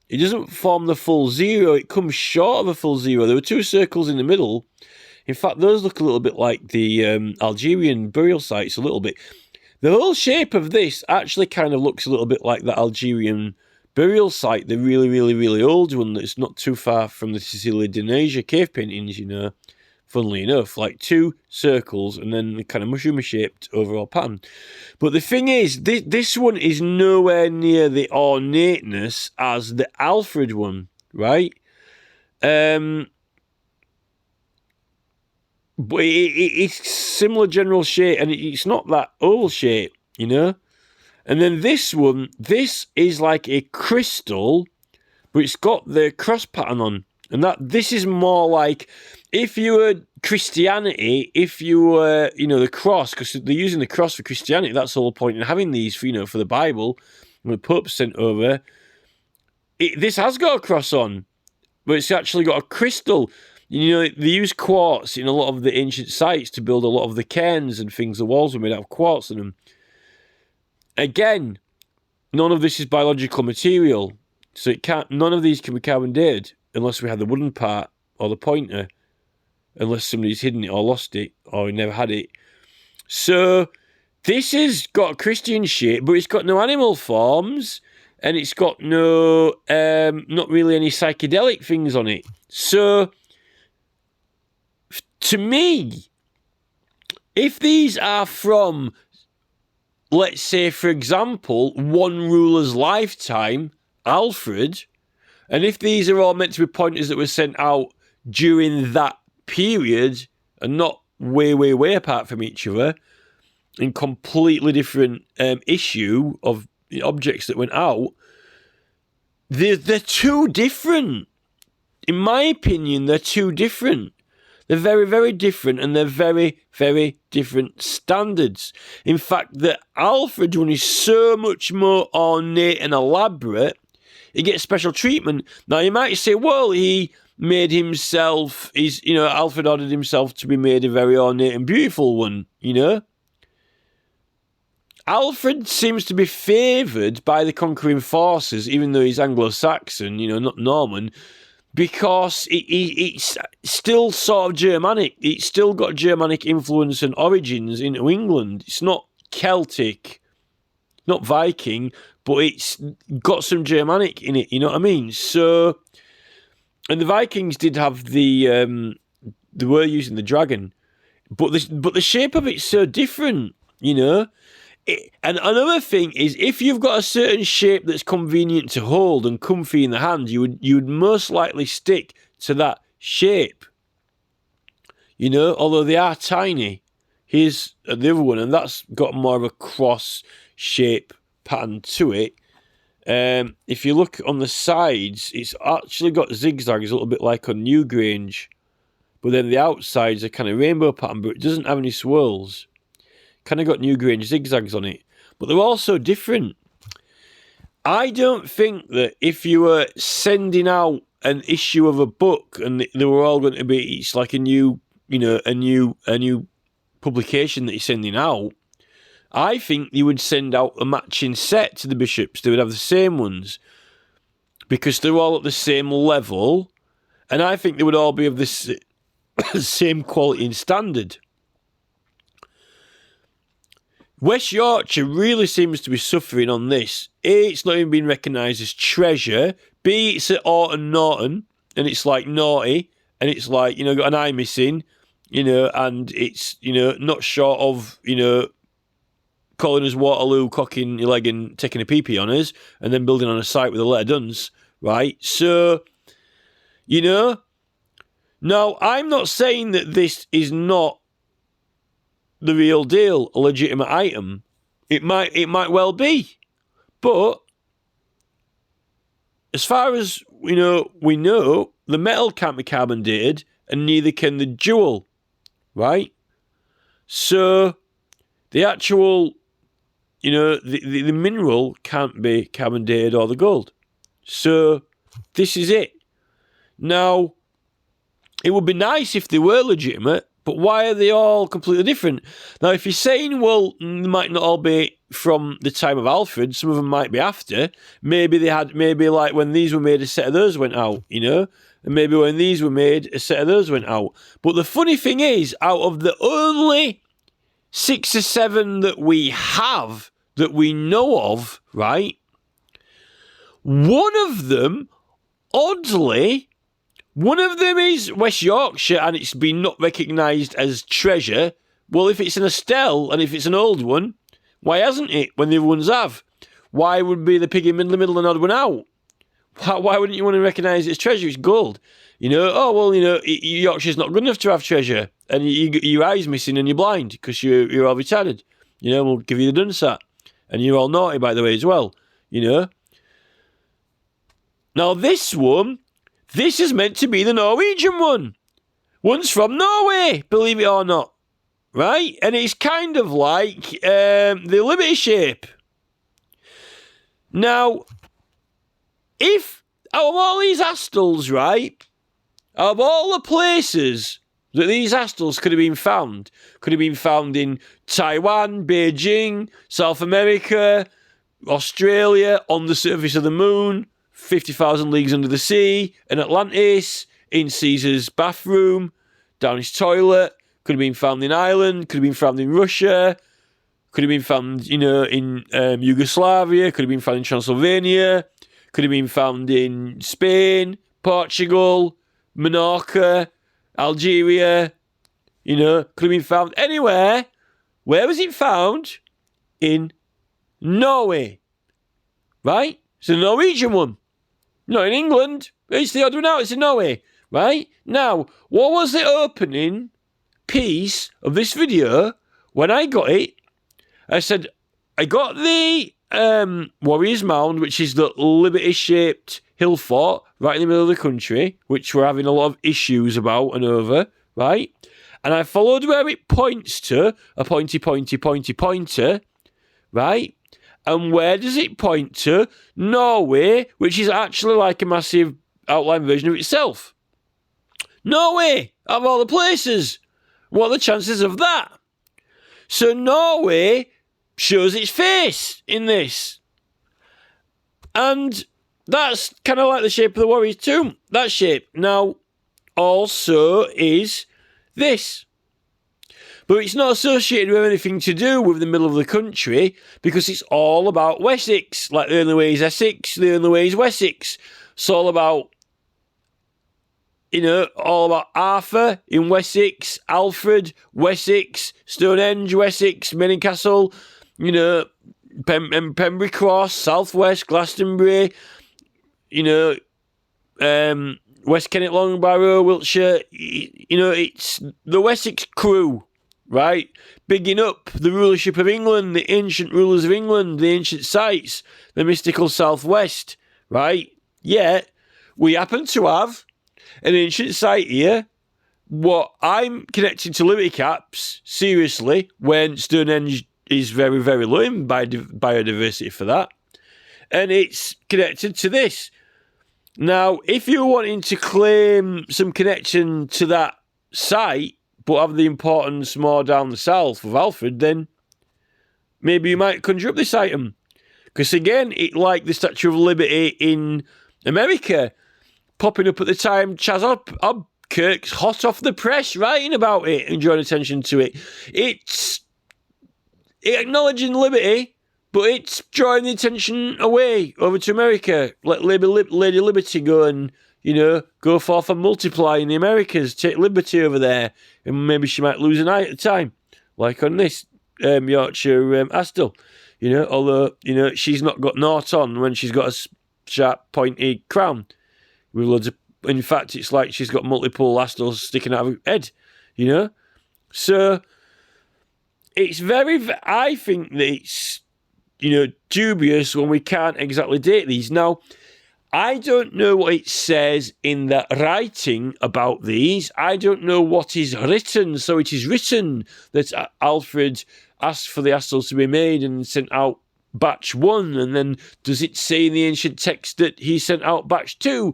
It doesn't form the full zero. It comes short of a full zero. There were two circles in the middle. In fact, those look a little bit like the Algerian burial sites, a little bit. The whole shape of this actually kind of looks a little bit like the Algerian burial site, the really, really, really old one that's not too far from the Sicily Denasia cave paintings, funnily enough, like two circles and then the kind of mushroom-shaped overall pattern. But the thing is, this one is nowhere near the ornateness as the Alfred one, right? But it's similar general shape, and it's not that oval shape, And then this one, this is like a crystal, but it's got the cross pattern on. And this is more like, if you were Christianity, if you were, the cross, because they're using the cross for Christianity, that's the whole point in having these, for the Bible, when the Pope sent over. This has got a cross on, but it's actually got a crystal. They use quartz in a lot of the ancient sites to build a lot of the cairns and things. The walls were made out of quartz in them. Again, none of this is biological material, so none of these can be carbon dated unless we had the wooden part or the pointer, unless somebody's hidden it or lost it or never had it. So this has got a Christian shape, but it's got no animal forms, and it's got no, not really any psychedelic things on it. So, to me, if these are from, let's say, for example, one ruler's lifetime, Alfred, and if these are all meant to be pointers that were sent out during that period and not way, way, way apart from each other, in completely different issue of the objects that went out, they're too different. In my opinion, they're too different. They're very, very different, and they're very, very different standards. In fact, the Alfred one is so much more ornate and elaborate, it gets special treatment. Now, you might say, well, he made himself, Alfred ordered himself to be made a very ornate and beautiful one, Alfred seems to be favoured by the conquering forces, even though he's Anglo-Saxon, not Norman, because it's still sort of Germanic. It's still got Germanic influence and origins into England. It's not Celtic, not Viking, but it's got some Germanic in it, you know what I mean? So, and the Vikings did have they were using the dragon, but the shape of it's so different, And another thing is, if you've got a certain shape that's convenient to hold and comfy in the hand, you would most likely stick to that shape. Although they are tiny. Here's the other one, and that's got more of a cross shape pattern to it. If you look on the sides, it's actually got zigzags a little bit like on Newgrange, but then the outsides are kind of rainbow pattern, but it doesn't have any swirls. Kind of got Newgrange zigzags on it, but they're all so different. I don't think that if you were sending out an issue of a book and they were all going to be, it's like a new publication that you're sending out, I think you would send out a matching set to the bishops. They would have the same ones because they're all at the same level, and I think they would all be of this same quality and standard. West Yorkshire really seems to be suffering on this. A, it's not even been recognised as treasure. B, it's at Orton Norton, and it's like naughty, and it's like, got an eye missing, and it's, not short of, calling us Waterloo, cocking your leg and taking a pee-pee on us, and then building on a site with a letter duns, right? So, now, I'm not saying that this is not the real deal, a legitimate item. It might well be. But as far as we know the metal can't be carbon dated, and neither can the jewel, right? So the actual, the mineral can't be carbon dated or the gold. So this is it. Now, it would be nice if they were legitimate, but why are they all completely different? Now, if you're saying, well, they might not all be from the time of Alfred, some of them might be after. Maybe like when these were made, a set of those went out, And maybe when these were made, a set of those went out. But the funny thing is, out of the only 6 or 7 that we have, that we know of, right? One of them, oddly, is West Yorkshire, and it's been not recognised as treasure. Well, if it's an Astelle, and if it's an old one, why hasn't it when the other ones have? Why would be the pig in the middle an odd one out? Why wouldn't you want to recognise it as treasure? It's gold. Yorkshire's not good enough to have treasure, and your eye's missing and you're blind because you're all retarded. We'll give you the Dunsat. And you're all naughty, by the way, as well. Now, this is meant to be the Norwegian one. One's from Norway, believe it or not. Right? And it's kind of like the Liberty shape. Now, if out of all these Astles, right, out of all the places that these Astles could have been found in Taiwan, Beijing, South America, Australia, on the surface of the moon, 50,000 leagues under the sea, in Atlantis, in Caesar's bathroom, down his toilet, could have been found in Ireland, could have been found in Russia, could have been found, in Yugoslavia, could have been found in Transylvania, could have been found in Spain, Portugal, Menorca, Algeria, could have been found anywhere. Where was it found? In Norway. Right? It's a Norwegian one. Not in England. It's the odd one out. It's in Norway. Right? Now, what was the opening piece of this video when I got it? I said, I got the Warrior's Mound, which is the Liberty-shaped hill fort right in the middle of the country, which we're having a lot of issues about and over, right? And I followed where it points to, a pointer, right? And where does it point to? Norway, which is actually like a massive outline version of itself. Norway, of all the places. What are the chances of that? So Norway shows its face in this. And that's kind of like the shape of the Warrior's Tomb. That shape. Now, also is this. But it's not associated with anything to do with the middle of the country because it's all about Wessex. Like the only way is Essex, the only way is Wessex. It's all about, Arthur in Wessex, Alfred, Wessex, Stonehenge, Wessex, Menincastle, Pembury Cross, Southwest, Glastonbury, West Kennet, Longbarrow, Wiltshire. It's the Wessex crew, right? Bigging up the rulership of England, the ancient rulers of England, the ancient sites, the mystical Southwest, right? Yet, we happen to have an ancient site here. What I'm connecting to Liberty Caps, seriously, when Stonehenge is very, very low in biodiversity for that. And it's connected to this. Now, if you're wanting to claim some connection to that site, but have the importance more down the south of Alfred, then maybe you might conjure up this item. Because again, it like the Statue of Liberty in America, popping up at the time, Chaz Hobkirk's hot off the press writing about it and drawing attention to it. It's acknowledging liberty, but it's drawing the attention away over to America. Let Lady Liberty go and, go forth and multiply in the Americas. Take liberty over there. And maybe she might lose an eye at a time. Like on this Yorkshire Astelle. Although, she's not got naught on when she's got a sharp, pointy crown. With loads of... In fact, it's like she's got multiple Astles sticking out of her head. So, it's very... I think that it's, dubious when we can't exactly date these. Now, I don't know what it says in the writing about these. I don't know what is written. So it is written that Alfred asked for the Astles to be made and sent out batch 1. And then does it say in the ancient text that he sent out batch 2?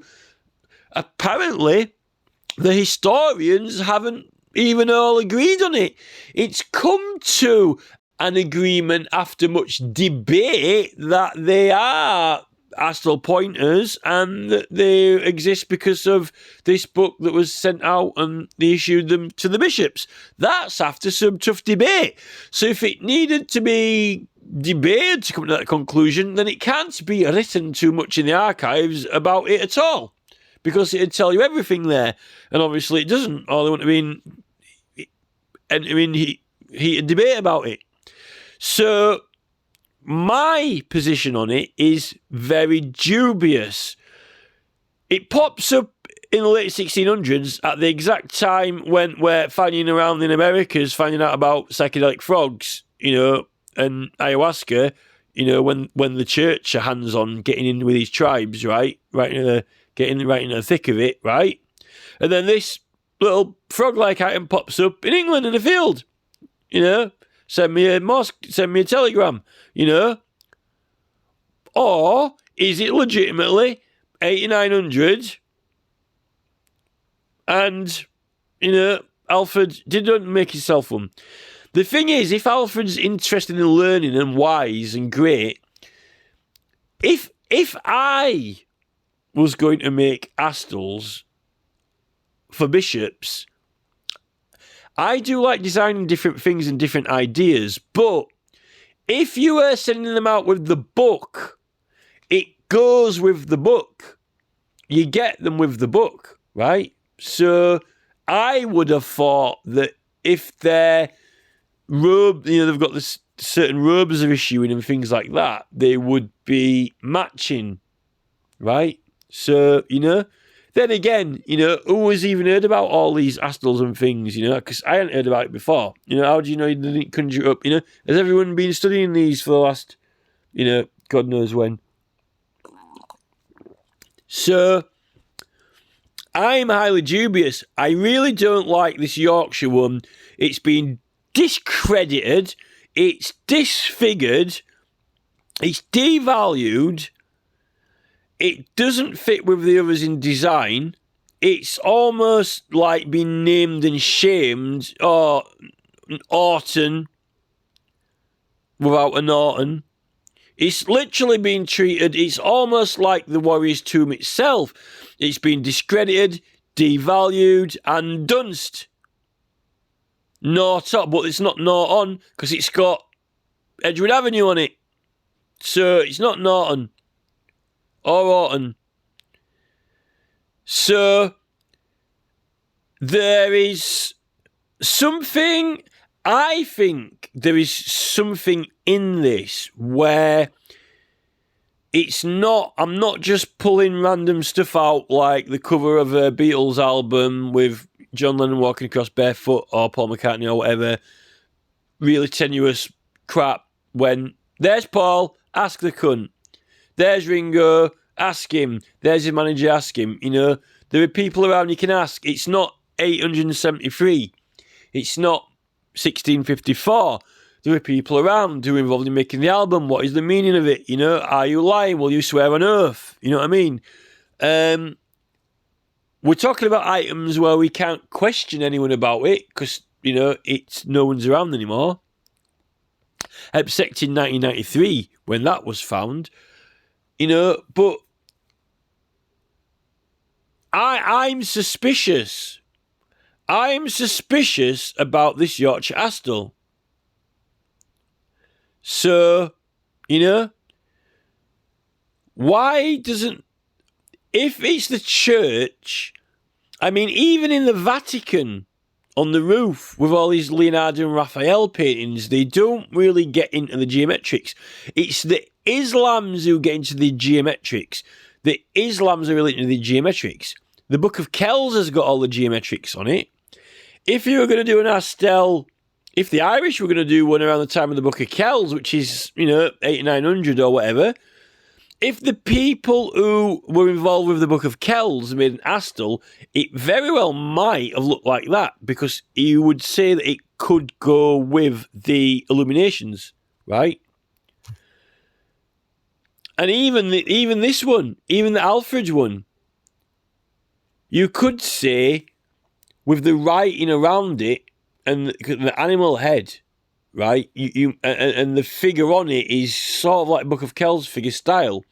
Apparently, the historians haven't even all agreed on it. It's come to an agreement after much debate that they are Astral pointers and that they exist because of this book that was sent out and they issued them to the bishops. That's after some tough debate. So if it needed to be debated to come to that conclusion, then it can't be written too much in the archives about it at all, because it'd tell you everything there. And obviously it doesn't, or they wouldn't have been heated debate about it. So my position on it is very dubious. It pops up in the late 1600s at the exact time when we're finding around in Americas, finding out about psychedelic frogs, and ayahuasca, when the church are hands-on getting in with these tribes, right? Getting right in the thick of it, right? And then this little frog-like item pops up in England in a field, Send me a telegram, Or is it legitimately 8900 and, Alfred didn't make himself one? The thing is, if Alfred's interested in learning and wise and great, if I was going to make Astles for bishops, I do like designing different things and different ideas, but if you are sending them out with the book, it goes with the book. You get them with the book, right? So I would have thought that if they're they've got this certain robes they're issuing and things like that, they would be matching, right? So, then again, who has even heard about all these Astles and things, because I hadn't heard about it before. How do you know they didn't conjure up, Has everyone been studying these for the last, God knows when? So, I'm highly dubious. I really don't like this Yorkshire one. It's been discredited. It's disfigured. It's devalued. It doesn't fit with the others in design. It's almost like being named and shamed, or Orton without an Orton. It's literally been treated, it's almost like the Warrior's Tomb itself. It's been discredited, devalued, and dunced. Not up, but it's not Norton, because it's got Edgewood Avenue on it. So it's not Norton. Or Orton. So there is something, I think there is something in this where it's not, I'm not just pulling random stuff out like the cover of a Beatles album with John Lennon walking across barefoot or Paul McCartney or whatever, really tenuous crap, when there's Paul, ask the cunt. There's Ringo, ask him. There's his manager, ask him. There are people around you can ask. It's not 873. It's not 1654. There are people around who are involved in making the album. What is the meaning of it? Are you lying? Will you swear on oath? You know what I mean? We're talking about items where we can't question anyone about it because, it's no one's around anymore. Except in 1993 when that was found. But I'm suspicious. I'm suspicious about this Yorkshire Astelle. So, why doesn't... If it's the church... I mean, even in the Vatican, on the roof, with all these Leonardo and Raphael paintings, they don't really get into the geometrics. It's the Islams who get into the geometrics. The Islams are really into the geometrics. The Book of Kells has got all the geometrics on it. If you were going to do an Astelle, if the Irish were going to do one around the time of the Book of Kells, which is, 8900 or whatever, if the people who were involved with the Book of Kells made an Astelle, it very well might have looked like that, because you would say that it could go with the illuminations, right? And even this one, even the Alfred one, you could say with the writing around it and the animal head, right? And the figure on it is sort of like Book of Kells figure style.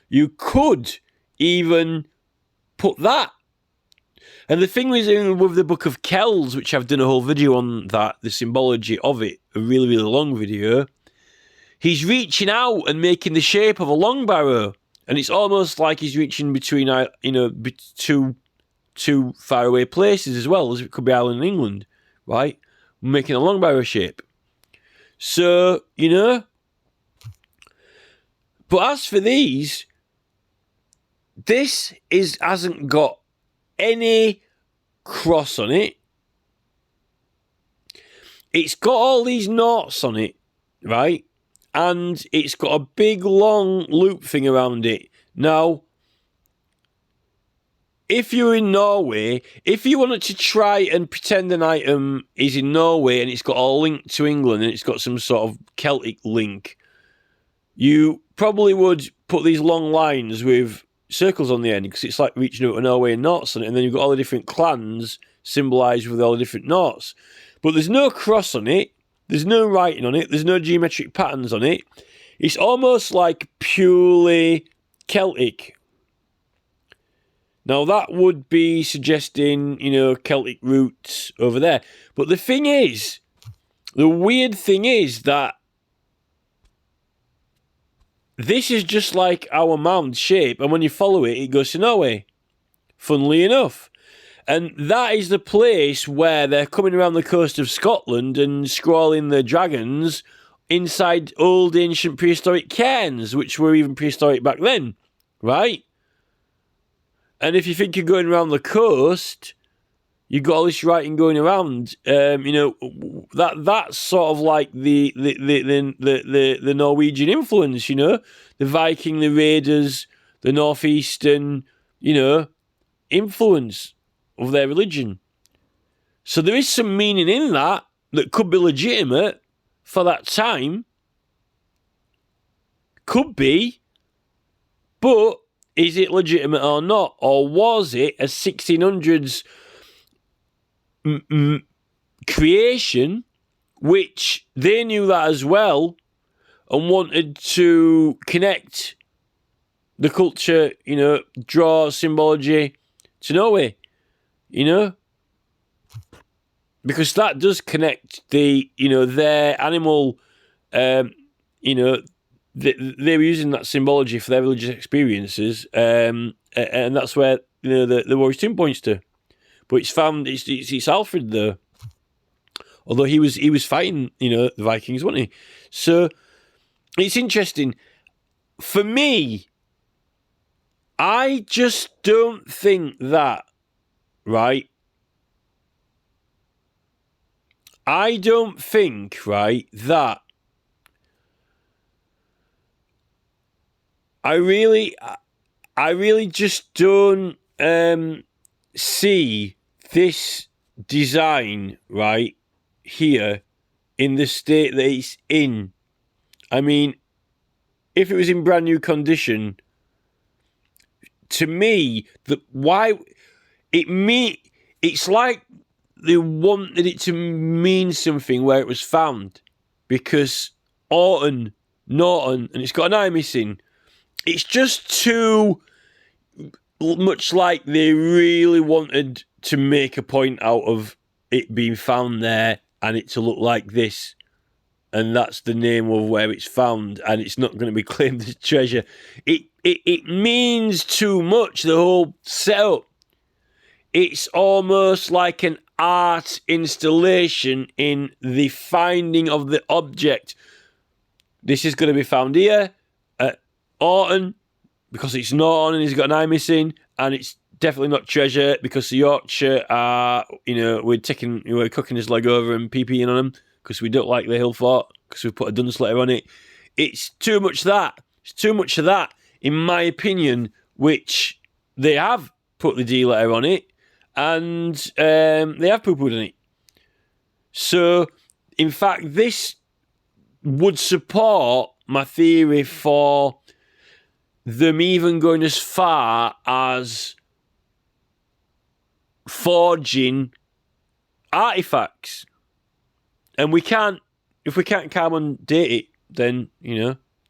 You could even put that. And the thing is, with the Book of Kells, which I've done a whole video on that, the symbology of it, a really, really long video, he's reaching out and making the shape of a long barrow. And it's almost like he's reaching between, two faraway places as well, as it could be Ireland and England, right? Making a long barrow shape. So, but as for these, this hasn't got any cross on it. It's got all these knots on it, right? And it's got a big long loop thing around it. Now, if you're in Norway, if you wanted to try and pretend an item is in Norway and it's got a link to England and it's got some sort of Celtic link, you probably would put these long lines with circles on the end, because it's like reaching out to Norway and knots on it, and then you've got all the different clans symbolised with all the different knots. But there's no cross on it, there's no writing on it, there's no geometric patterns on it. It's almost like purely Celtic. Now that would be suggesting, Celtic roots over there. But the thing is, the weird thing is that this is just like our mound shape, and when you follow it, it goes to Norway, funnily enough. And that is the place where they're coming around the coast of Scotland and scrawling their dragons inside old ancient prehistoric cairns, which were even prehistoric back then, right? And if you think you're going around the coast, you've got all this writing going around. That's sort of like the Norwegian influence, the Viking, the Raiders, the northeastern, influence of their religion. So there is some meaning in that could be legitimate for that time. Could be, but is it legitimate or not? Or was it a 1600s creation, which they knew that as well, and wanted to connect the culture, draw symbology to Norway, because that does connect the, their animal, they were using that symbology for their religious experiences, and that's where the Warrior's Tomb points to. But it's found it's Alfred though, although he was fighting the Vikings, wasn't he? So it's interesting. For me, I just don't think that, right? I don't think, right, that I really just don't see this design, right, here in the state that it's in. I mean, if it was in brand new condition, to me, it's like they wanted it to mean something where it was found, because Norton, and it's got an eye missing. It's just too much like they really wanted to make a point out of it being found there and it to look like this. And that's the name of where it's found, and it's not going to be claimed as treasure. It means too much, the whole setup. It's almost like an art installation in the finding of the object. This is going to be found here at Orton because it's Norton and he's got an eye missing, and it's definitely not treasure because the Yorkshire are, we're cooking his leg over and pee-peeing on him because we don't like the hill fort because we put a dunce letter on it. It's too much that. It's too much of that in my opinion, which they have put the D letter on it, and they have poo-pooed on it. So, in fact, this would support my theory for them even going as far as forging artifacts. And if we can't carbon date it, then,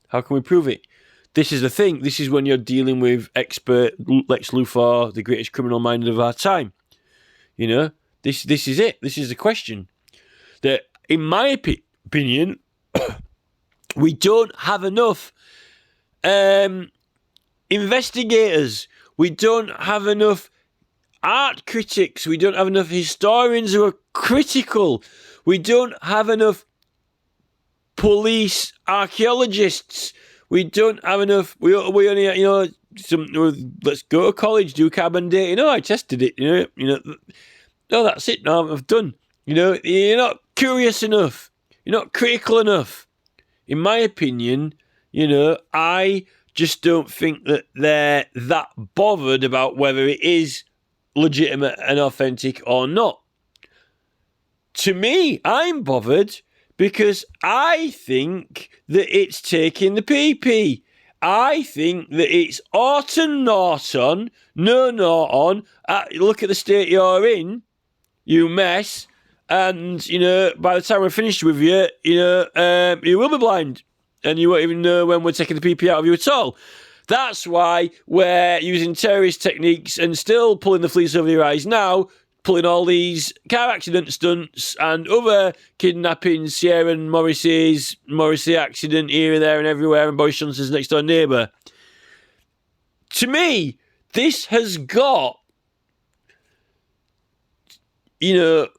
how can we prove it? This is the thing. This is when you're dealing with expert Lex Luthor, the greatest criminal mind of our time. This is it. This is the question. That, in my opinion, we don't have enough investigators. We don't have enough art critics. We don't have enough historians who are critical. We don't have enough police archaeologists. We don't have enough. We only, let's go to college, do carbon dating. I tested it. No, that's it. No, I've done. You're not curious enough. You're not critical enough. In my opinion, I just don't think that they're that bothered about whether it is legitimate and authentic or not. To me, I'm bothered because I think that it's taking the pee-pee. I think that it's Orton Norton, no Norton. Look at the state you're in, you mess. And, by the time we're finished with you, you will be blind. And you won't even know when we're taking the pee-pee out of you at all. That's why we're using terrorist techniques and still pulling the fleece over your eyes now, pulling all these car accident stunts and other kidnappings, Sierra and Morrissey accident here, there and everywhere, and Boris Johnson's next door neighbour. To me, this has got, it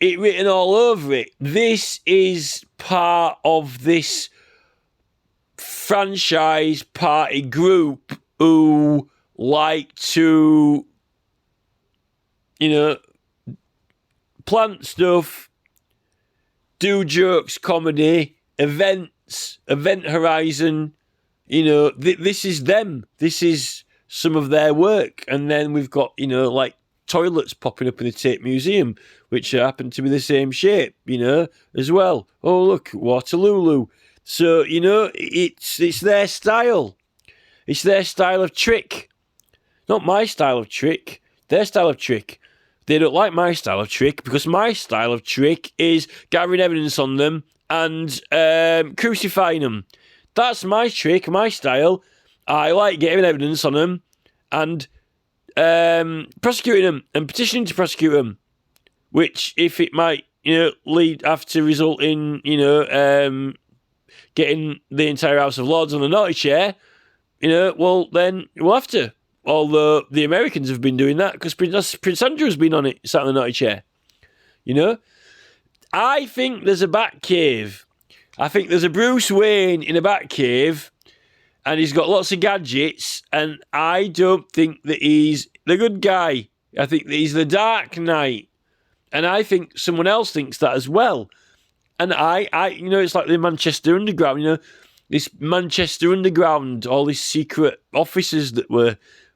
written all over it. This is part of this franchise party group who like to, plant stuff, do jokes, comedy, events, event horizon. This is them. This is some of their work. And then we've got, like toilets popping up in the Tate Museum, which happen to be the same shape, as well. Oh, look, Waterloo. So, it's their style. It's their style of trick. Not my style of trick. Their style of trick. They don't like my style of trick because my style of trick is gathering evidence on them and crucifying them. That's my trick, my style. I like getting evidence on them and prosecuting them and petitioning to prosecute them. Which, if it might, have to result in, getting the entire House of Lords on the naughty chair, well, then we'll have to. Although the Americans have been doing that because Prince Andrew's been on it, sat in the naughty chair. I think there's a Batcave. I think there's a Bruce Wayne in a Batcave and he's got lots of gadgets and I don't think that he's the good guy. I think that he's the Dark Knight. And I think someone else thinks that as well. And I it's like the Manchester Underground, this Manchester Underground, all these secret offices that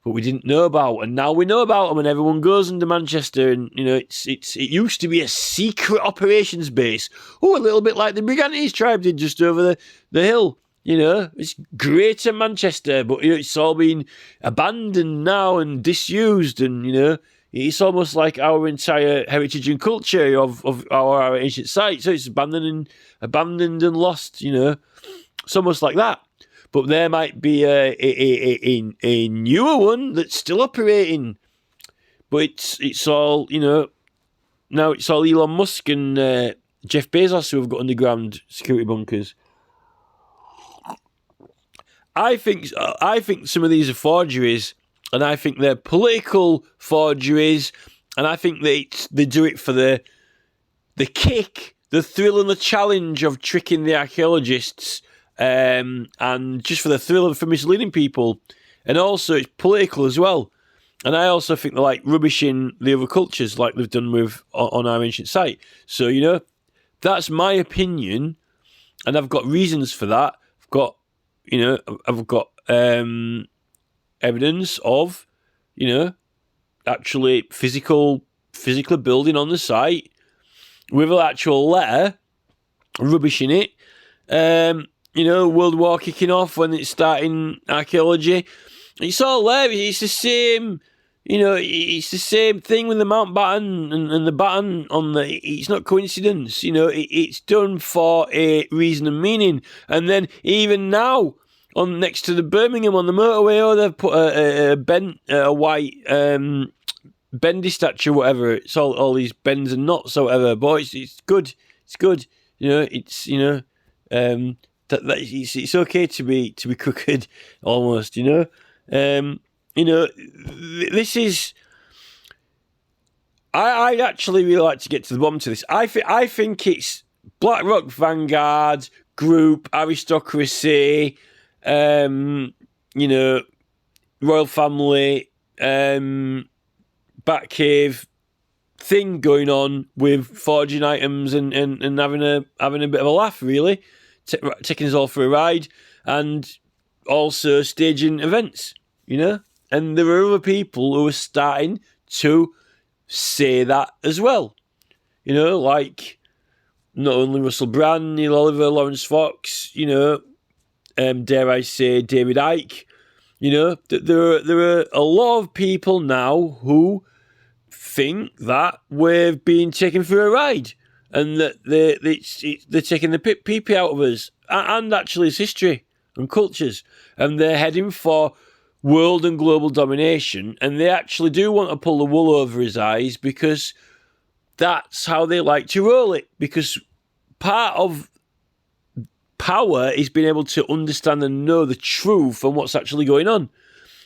we didn't know about, and now we know about them, and everyone goes into Manchester, and it used to be a secret operations base. Oh, a little bit like the Brigantes tribe did just over the hill. It's Greater Manchester, but it's all been abandoned now and disused, and it's almost like our entire heritage and culture of our ancient sites. So it's abandoned and lost. It's almost like that. But there might be a newer one that's still operating. But it's all, now it's all Elon Musk and Jeff Bezos who have got underground security bunkers. I think some of these are forgeries, and I think they're political forgeries, and I think they do it for the kick, the thrill and the challenge of tricking the archaeologists. And just for the thrill of for misleading people, and also it's political as well. And I also think they're like rubbishing the other cultures, like they've done with on our ancient site. So that's my opinion, and I've got reasons for that. I've got have got evidence of, actually physical building on the site with an actual letter, rubbish in it. World War kicking off when it's starting archaeology. It's all there. It's the same. It's the same thing with the Mountbatten and the batten on the. It's not coincidence. It's done for a reason and meaning. And then even now, on next to the Birmingham on the motorway, they've put a white bendy statue, whatever. It's all these bends and knots or whatever. But it's good. It's good. It's okay to be crooked almost. This is. I actually really like to get to the bottom to this. I think it's BlackRock, Vanguard, Group, aristocracy, royal family, Batcave thing going on with forging items and having a bit of a laugh, really, taking us all for a ride, and also staging events, And there are other people who are starting to say that as well, like not only Russell Brand, Neil Oliver, Lawrence Fox, dare I say David Icke, there are a lot of people now who think that we're being taken for a ride and that they're taking the pee out of us and actually it's history and cultures, and they're heading for world and global domination, and they actually do want to pull the wool over his eyes because that's how they like to roll it, because part of power is being able to understand and know the truth and what's actually going on.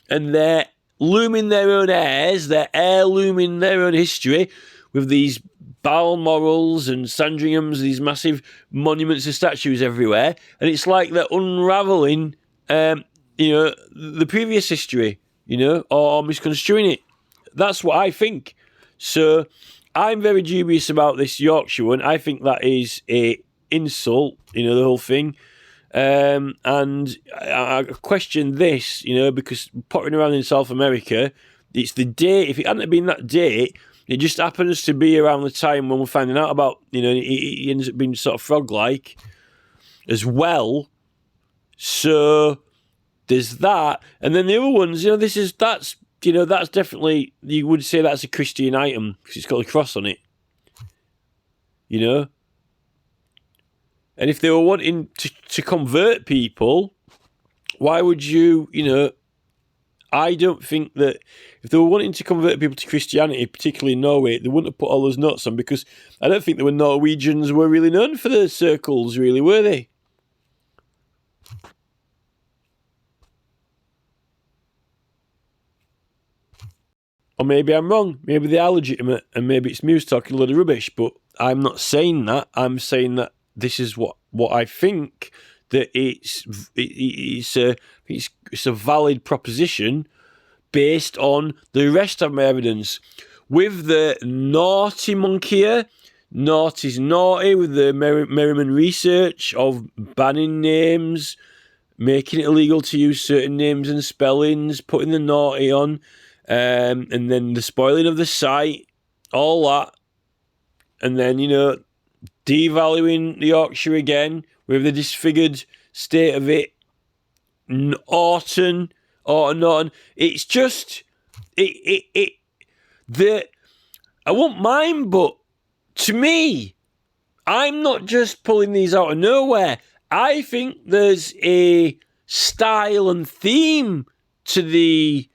And they're looming their own heirs, they're heirlooming their own history with these Balmorals and Sandringhams, these massive monuments and statues everywhere. And it's like they're unravelling, the previous history, or misconstruing it. That's what I think. So I'm very dubious about this Yorkshire one. I think that is a insult, the whole thing. And I question this, because pottering around in South America, it's the date. If it hadn't been that date, it just happens to be around the time when we're finding out about, he ends up being sort of frog-like as well. So there's that. And then the other ones, that's definitely, you would say that's a Christian item because it's got a cross on it. And if they were wanting to convert people, why would you, I don't think that if they were wanting to convert people to Christianity, particularly in Norway, they wouldn't have put all those notes on, because I don't think there were Norwegians were really known for their circles, really, were they? Or maybe I'm wrong. Maybe they are legitimate, and maybe it's Muse talking a load of rubbish, but I'm not saying that. I'm saying that this is what I think, that it's a valid proposition based on the rest of my evidence. With the naughty monkey, naughty's naughty, with the Merriman research of banning names, making it illegal to use certain names and spellings, putting the naughty on, and then the spoiling of the site, all that, and then, devaluing the Yorkshire again with the disfigured state of it. Orton. It's just I won't mind, but to me, I'm not just pulling these out of nowhere. I think there's a style and theme to the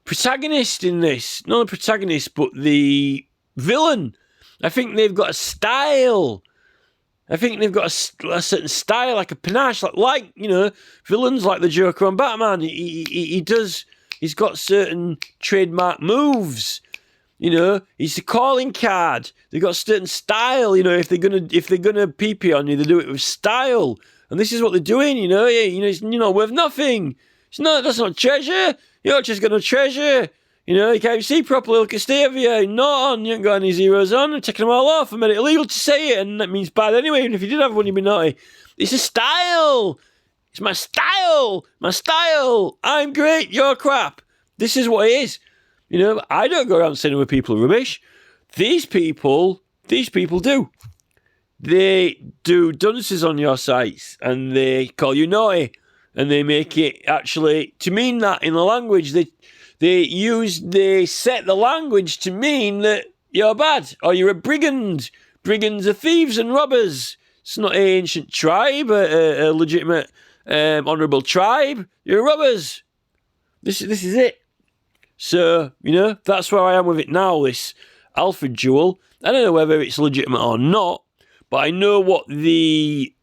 protagonist in this. Not the protagonist, but the villain. I think they've got a style. I think they've got a certain style, like a panache, like villains like the Joker on Batman. He's got certain trademark moves. He's the calling card. They've got a certain style. If they're gonna pee on you, they do it with style. And this is what they're doing. It's worth nothing. That's not treasure. You're just got no treasure. You can't even see properly. Look at state of you. Not on. You haven't got any zeros on. I'm taking them all off. I made it illegal to say it, and that means bad anyway. Even if you did have one, you'd be naughty. It's a style. It's my style. My style. I'm great. You're crap. This is what it is. You know, I don't go around saying other people are rubbish. These people do. They do dunces on your sites and they call you naughty and they make it actually to mean that in the language. They set the language to mean that you're bad or you're a brigand. Brigands are thieves and robbers. It's not an ancient tribe, a legitimate, honourable tribe. You're robbers. This is it. So, you know, that's where I am with it now, this Alfred Jewel. I don't know whether it's legitimate or not, but I know the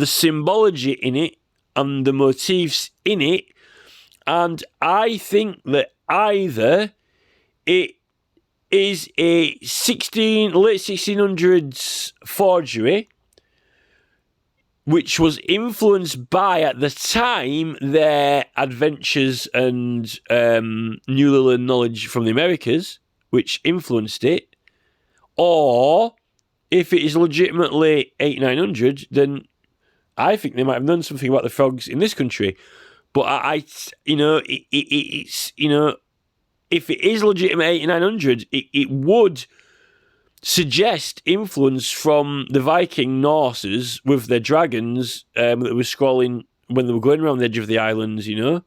symbology in it and the motifs in it, and I think that either it is a late 1600s forgery, which was influenced by, at the time, their adventures and newly learned knowledge from the Americas, which influenced it, or if it is legitimately 900, then I think they might have known something about the frogs in this country. But it's if it is legitimate 900, it would suggest influence from the Viking Norses with their dragons that were scrolling when they were going around the edge of the islands, you know.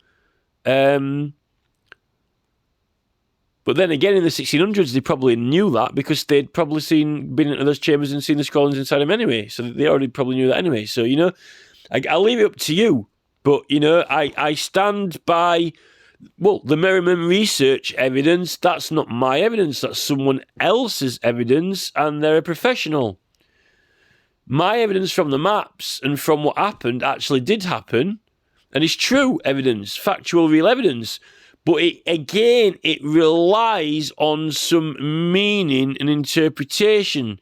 But then again, in the 1600s, they probably knew that because they'd probably been into those chambers and seen the scrollings inside them anyway. So they already probably knew that anyway. So, you know, I'll leave it up to you. But, you know, I stand by, well, the Merriman research evidence. That's not my evidence. That's someone else's evidence, and they're a professional. My evidence from the maps and from what happened actually did happen, and it's true evidence, factual, real evidence. But it relies on some meaning and interpretation,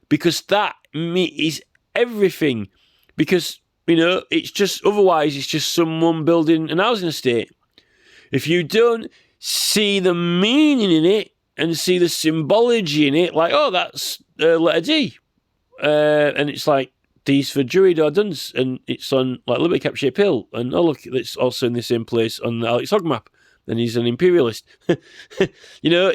because that is everything. Because, you know, it's just someone building an housing estate. If you don't see the meaning in it and see the symbology in it, like, oh, that's letter D. And it's like, D's for Druid or Dunce, and it's on like Liberty Cap Shape Hill. And oh, look, it's also in the same place on the Alex Hogg map. And he's an imperialist. You know,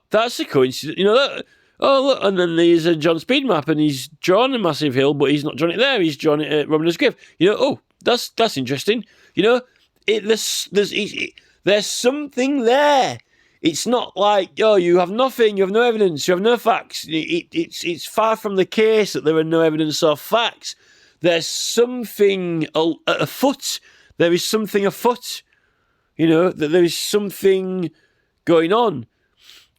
that's a coincidence. You know, look, and then there's a John Speed map, and he's drawn a massive hill, but he's not drawn it there. He's drawn it at Robin's Grave. You know, that's interesting. You know, there's something there. It's not like, you have nothing, you have no evidence, you have no facts. It's far from the case that there are no evidence or facts. There's something afoot. There is something afoot. You know, that there is something going on.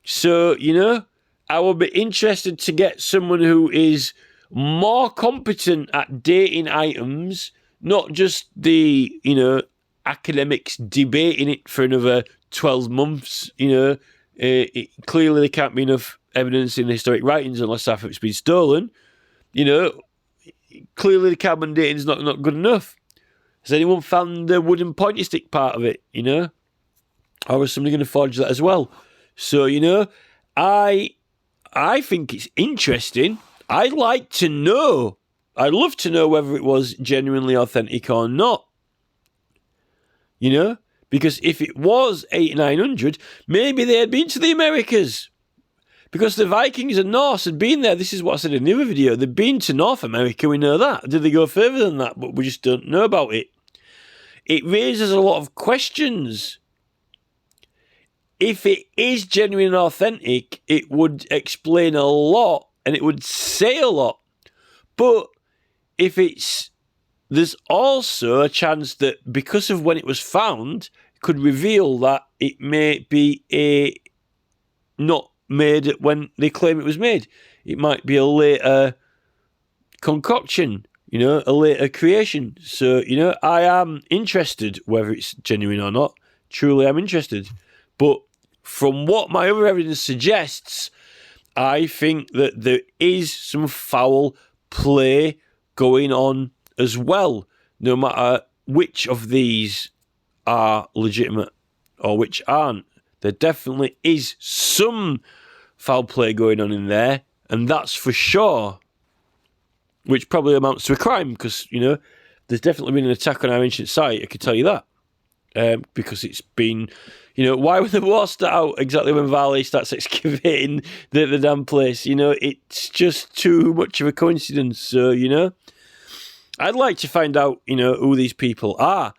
So, you know, I will be interested to get someone who is more competent at dating items, not just the, you know, academics debating it for another 12 months, you know. Clearly there can't be enough evidence in the historic writings unless half of it's been stolen. You know, clearly the carbon dating is not good enough. Has anyone found the wooden pointy stick part of it, you know? Or is somebody going to forge that as well? So, you know, I think it's interesting. I'd like to know. I'd love to know whether it was genuinely authentic or not. You know? Because if it was 900, maybe they had been to the Americas. Because the Vikings and Norse had been there. This is what I said in the other video. They'd been to North America, we know that. Did they go further than that? But we just don't know about it. It raises a lot of questions. If it is genuine and authentic, it would explain a lot and it would say a lot. But if there's also a chance that because of when it was found, it could reveal that it may be not made when they claim it was made. It might be a later concoction, you know, a later creation. So, you know, I am interested whether it's genuine or not. Truly, I'm interested. But from what my other evidence suggests, I think that there is some foul play going on as well, no matter which of these are legitimate or which aren't. There definitely is some foul play going on in there, and that's for sure. which probably amounts to a crime because, there's definitely been an attack on our ancient site, I can tell you that. Because it's been, why would the war start out exactly when Varley starts excavating the damn place? It's just too much of a coincidence. So, I'd like to find out, who these people are.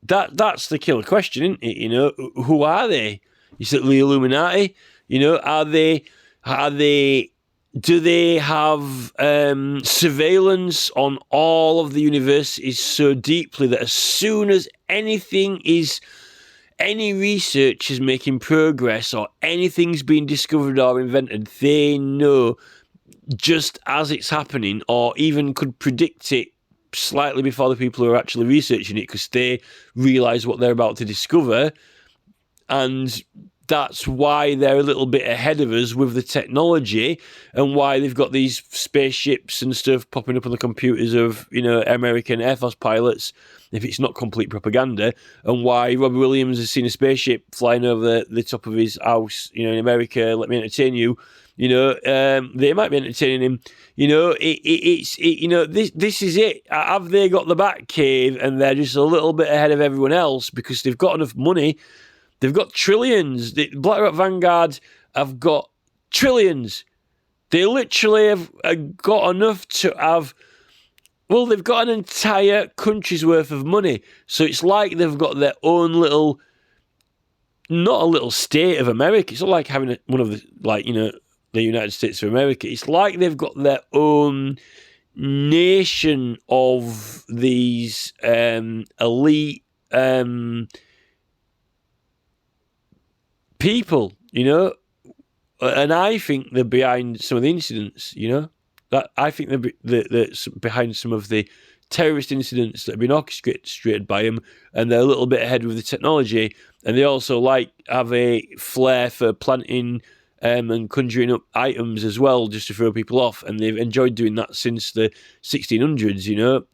That's the killer question, isn't it? Who are they? Is it the Illuminati? Do they have surveillance on all of the universities so deeply that as soon as any research is making progress or anything's being discovered or invented, they know just as it's happening, or even could predict it slightly before the people who are actually researching it, because they realise what they're about to discover, and that's why they're a little bit ahead of us with the technology, and why they've got these spaceships and stuff popping up on the computers of, American Air Force pilots, if it's not complete propaganda, and why Robbie Williams has seen a spaceship flying over the top of his house, in America, let me entertain you. They might be entertaining him. This is it. Have they got the Batcave and they're just a little bit ahead of everyone else because they've got enough money? They've got trillions. The BlackRock Vanguard have got trillions. They literally have got enough to have... Well, they've got an entire country's worth of money. So it's like they've got their own little... Not a little state of America. It's not like having one of the... the United States of America. It's like they've got their own nation of these elite... people, and I think they're behind some of the incidents, that I think they're behind some of the terrorist incidents that have been orchestrated by them, and they're a little bit ahead with the technology, and they also have a flair for planting and conjuring up items as well, just to throw people off, and they've enjoyed doing that since the 1600s,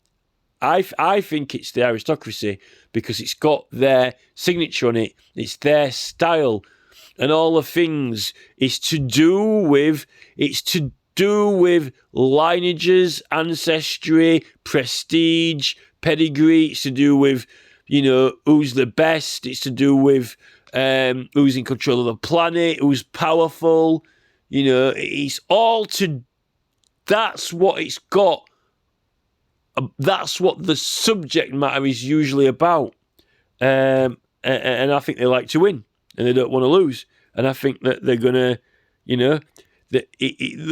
I think it's the aristocracy because it's got their signature on it. It's their style, and all the things it's to do with lineages, ancestry, prestige, pedigree. It's to do with who's the best. It's to do with who's in control of the planet, who's powerful. It's all to. That's what it's got. That's what the subject matter is usually about. And I think they like to win and they don't want to lose. And I think that they're going to,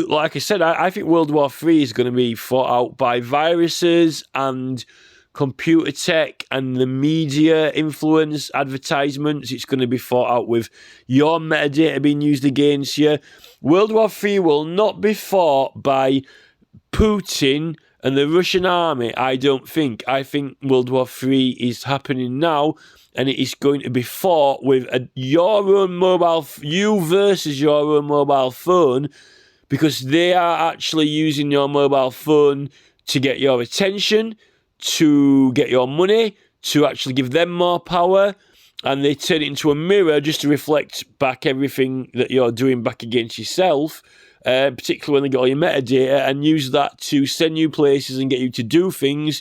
like I said, I think World War III is going to be fought out by viruses and computer tech and the media influence, advertisements. It's going to be fought out with your metadata being used against you. World War III will not be fought by Putin and the Russian army, I don't think. I think World War III is happening now, and it is going to be fought with you versus your own mobile phone, because they are actually using your mobile phone to get your attention, to get your money, to actually give them more power, and they turn it into a mirror just to reflect back everything that you're doing back against yourself. Particularly when they get all your metadata, and use that to send you places and get you to do things.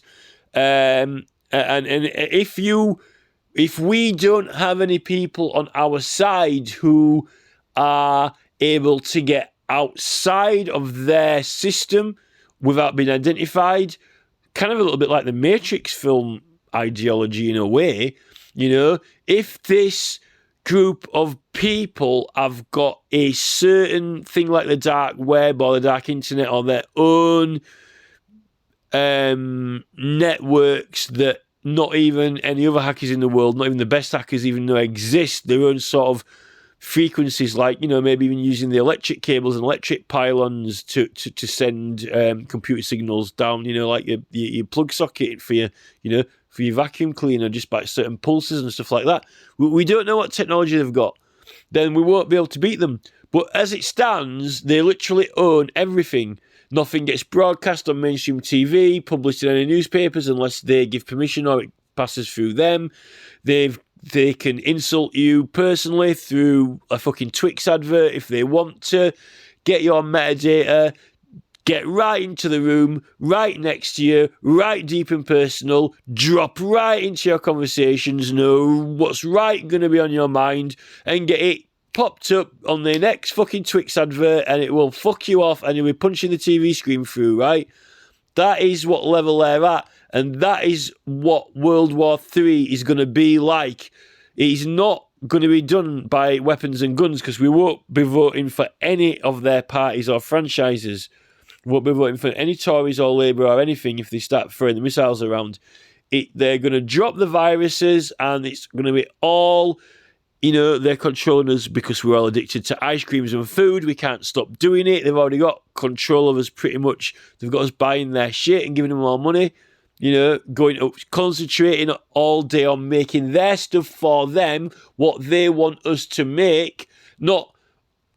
And if we don't have any people on our side who are able to get outside of their system without being identified, kind of a little bit like the Matrix film ideology in a way, if this group of people have got a certain thing like the dark web or the dark internet or their own networks that not even any other hackers in the world, not even the best hackers even know exist, their own sort of frequencies, like, maybe even using the electric cables and electric pylons to send computer signals down, like your plug socket for your vacuum cleaner, just by certain pulses and stuff like that. We don't know what technology they've got. Then we won't be able to beat them. But as it stands, they literally own everything. Nothing gets broadcast on mainstream TV, published in any newspapers unless they give permission or it passes through them. They can insult you personally through a fucking Twix advert if they want to, get your metadata, get right into the room, right next to you, right deep and personal, drop right into your conversations, know what's right going to be on your mind, and get it popped up on the next fucking Twix advert, and it will fuck you off, and you'll be punching the TV screen through, right? That is what level they're at, and that is what World War III is going to be like. It is not going to be done by weapons and guns, because we won't be voting for any of their parties or franchises. We won't be voting for any Tories or Labour or anything if they start throwing the missiles around. They're going to drop the viruses, and it's going to be all, they're controlling us because we're all addicted to ice creams and food. We can't stop doing it. They've already got control of us pretty much. They've got us buying their shit and giving them more money. Concentrating all day on making their stuff for them, what they want us to make, not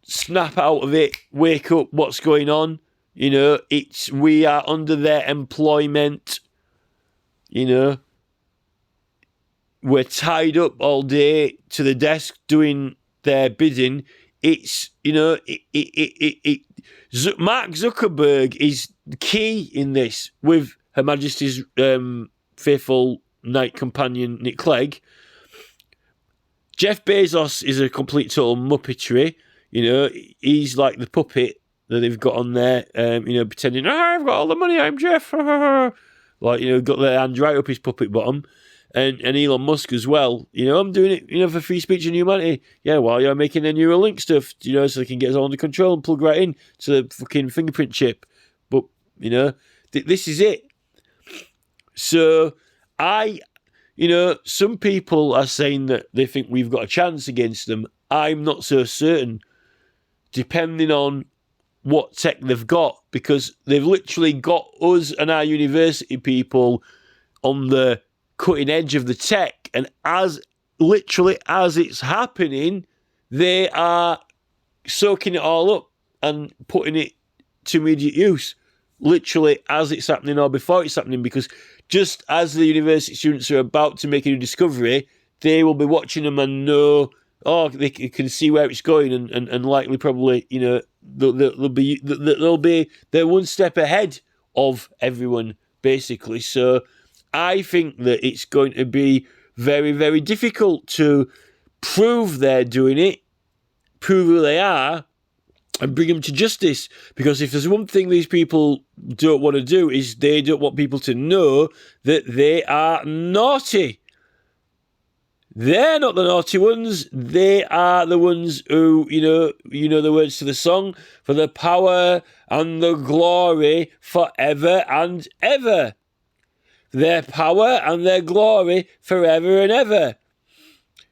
snap out of it, wake up, what's going on. We are under their employment. We're tied up all day to the desk doing their bidding. It's, Mark Zuckerberg is key in this with Her Majesty's faithful knight companion, Nick Clegg. Jeff Bezos is a complete total muppetry. He's like the puppet that they've got on there, pretending, I've got all the money, I'm Jeff. Got their hand right up his puppet bottom. And Elon Musk as well. I'm doing it, for free speech and humanity. Yeah, while you're making their Neuralink stuff, so they can get us all under control and plug right in to the fucking fingerprint chip. But, this is it. So, some people are saying that they think we've got a chance against them. I'm not so certain, depending on what tech they've got, because they've literally got us and our university people on the cutting edge of the tech, and as it's happening, they are soaking it all up and putting it to immediate use, literally as it's happening or before it's happening, because just as the university students are about to make a new discovery, they will be watching them and know, they can see where it's going, and likely probably, they're one step ahead of everyone, basically. So I think that it's going to be very, very difficult to prove they're doing it, prove who they are, and bring them to justice. Because if there's one thing these people don't want to do, is they don't want people to know that they are naughty. They're not the naughty ones. They are the ones who, the words to the song, for the power and the glory forever and ever. Their power and their glory forever and ever.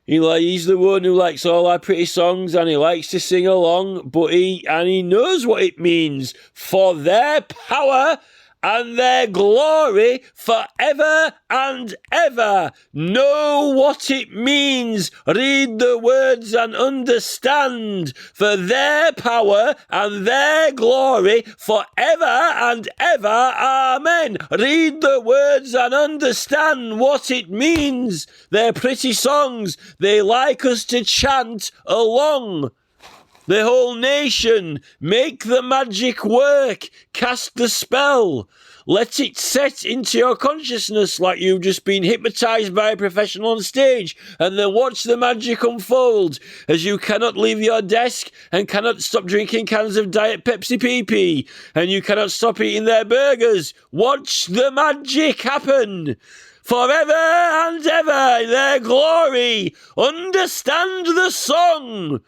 He's the one who likes all our pretty songs, and he likes to sing along, but he knows what it means. For their power and their glory forever and ever. Know what it means. Read the words and understand. For their power and their glory forever and ever. Amen. Read the words and understand what it means. They're pretty songs. They like us to chant along. The whole nation, make the magic work, cast the spell. Let it set into your consciousness like you've just been hypnotised by a professional on stage, and then watch the magic unfold as you cannot leave your desk and cannot stop drinking cans of Diet Pepsi PP, and you cannot stop eating their burgers. Watch the magic happen. Forever and ever, their glory. Understand the song.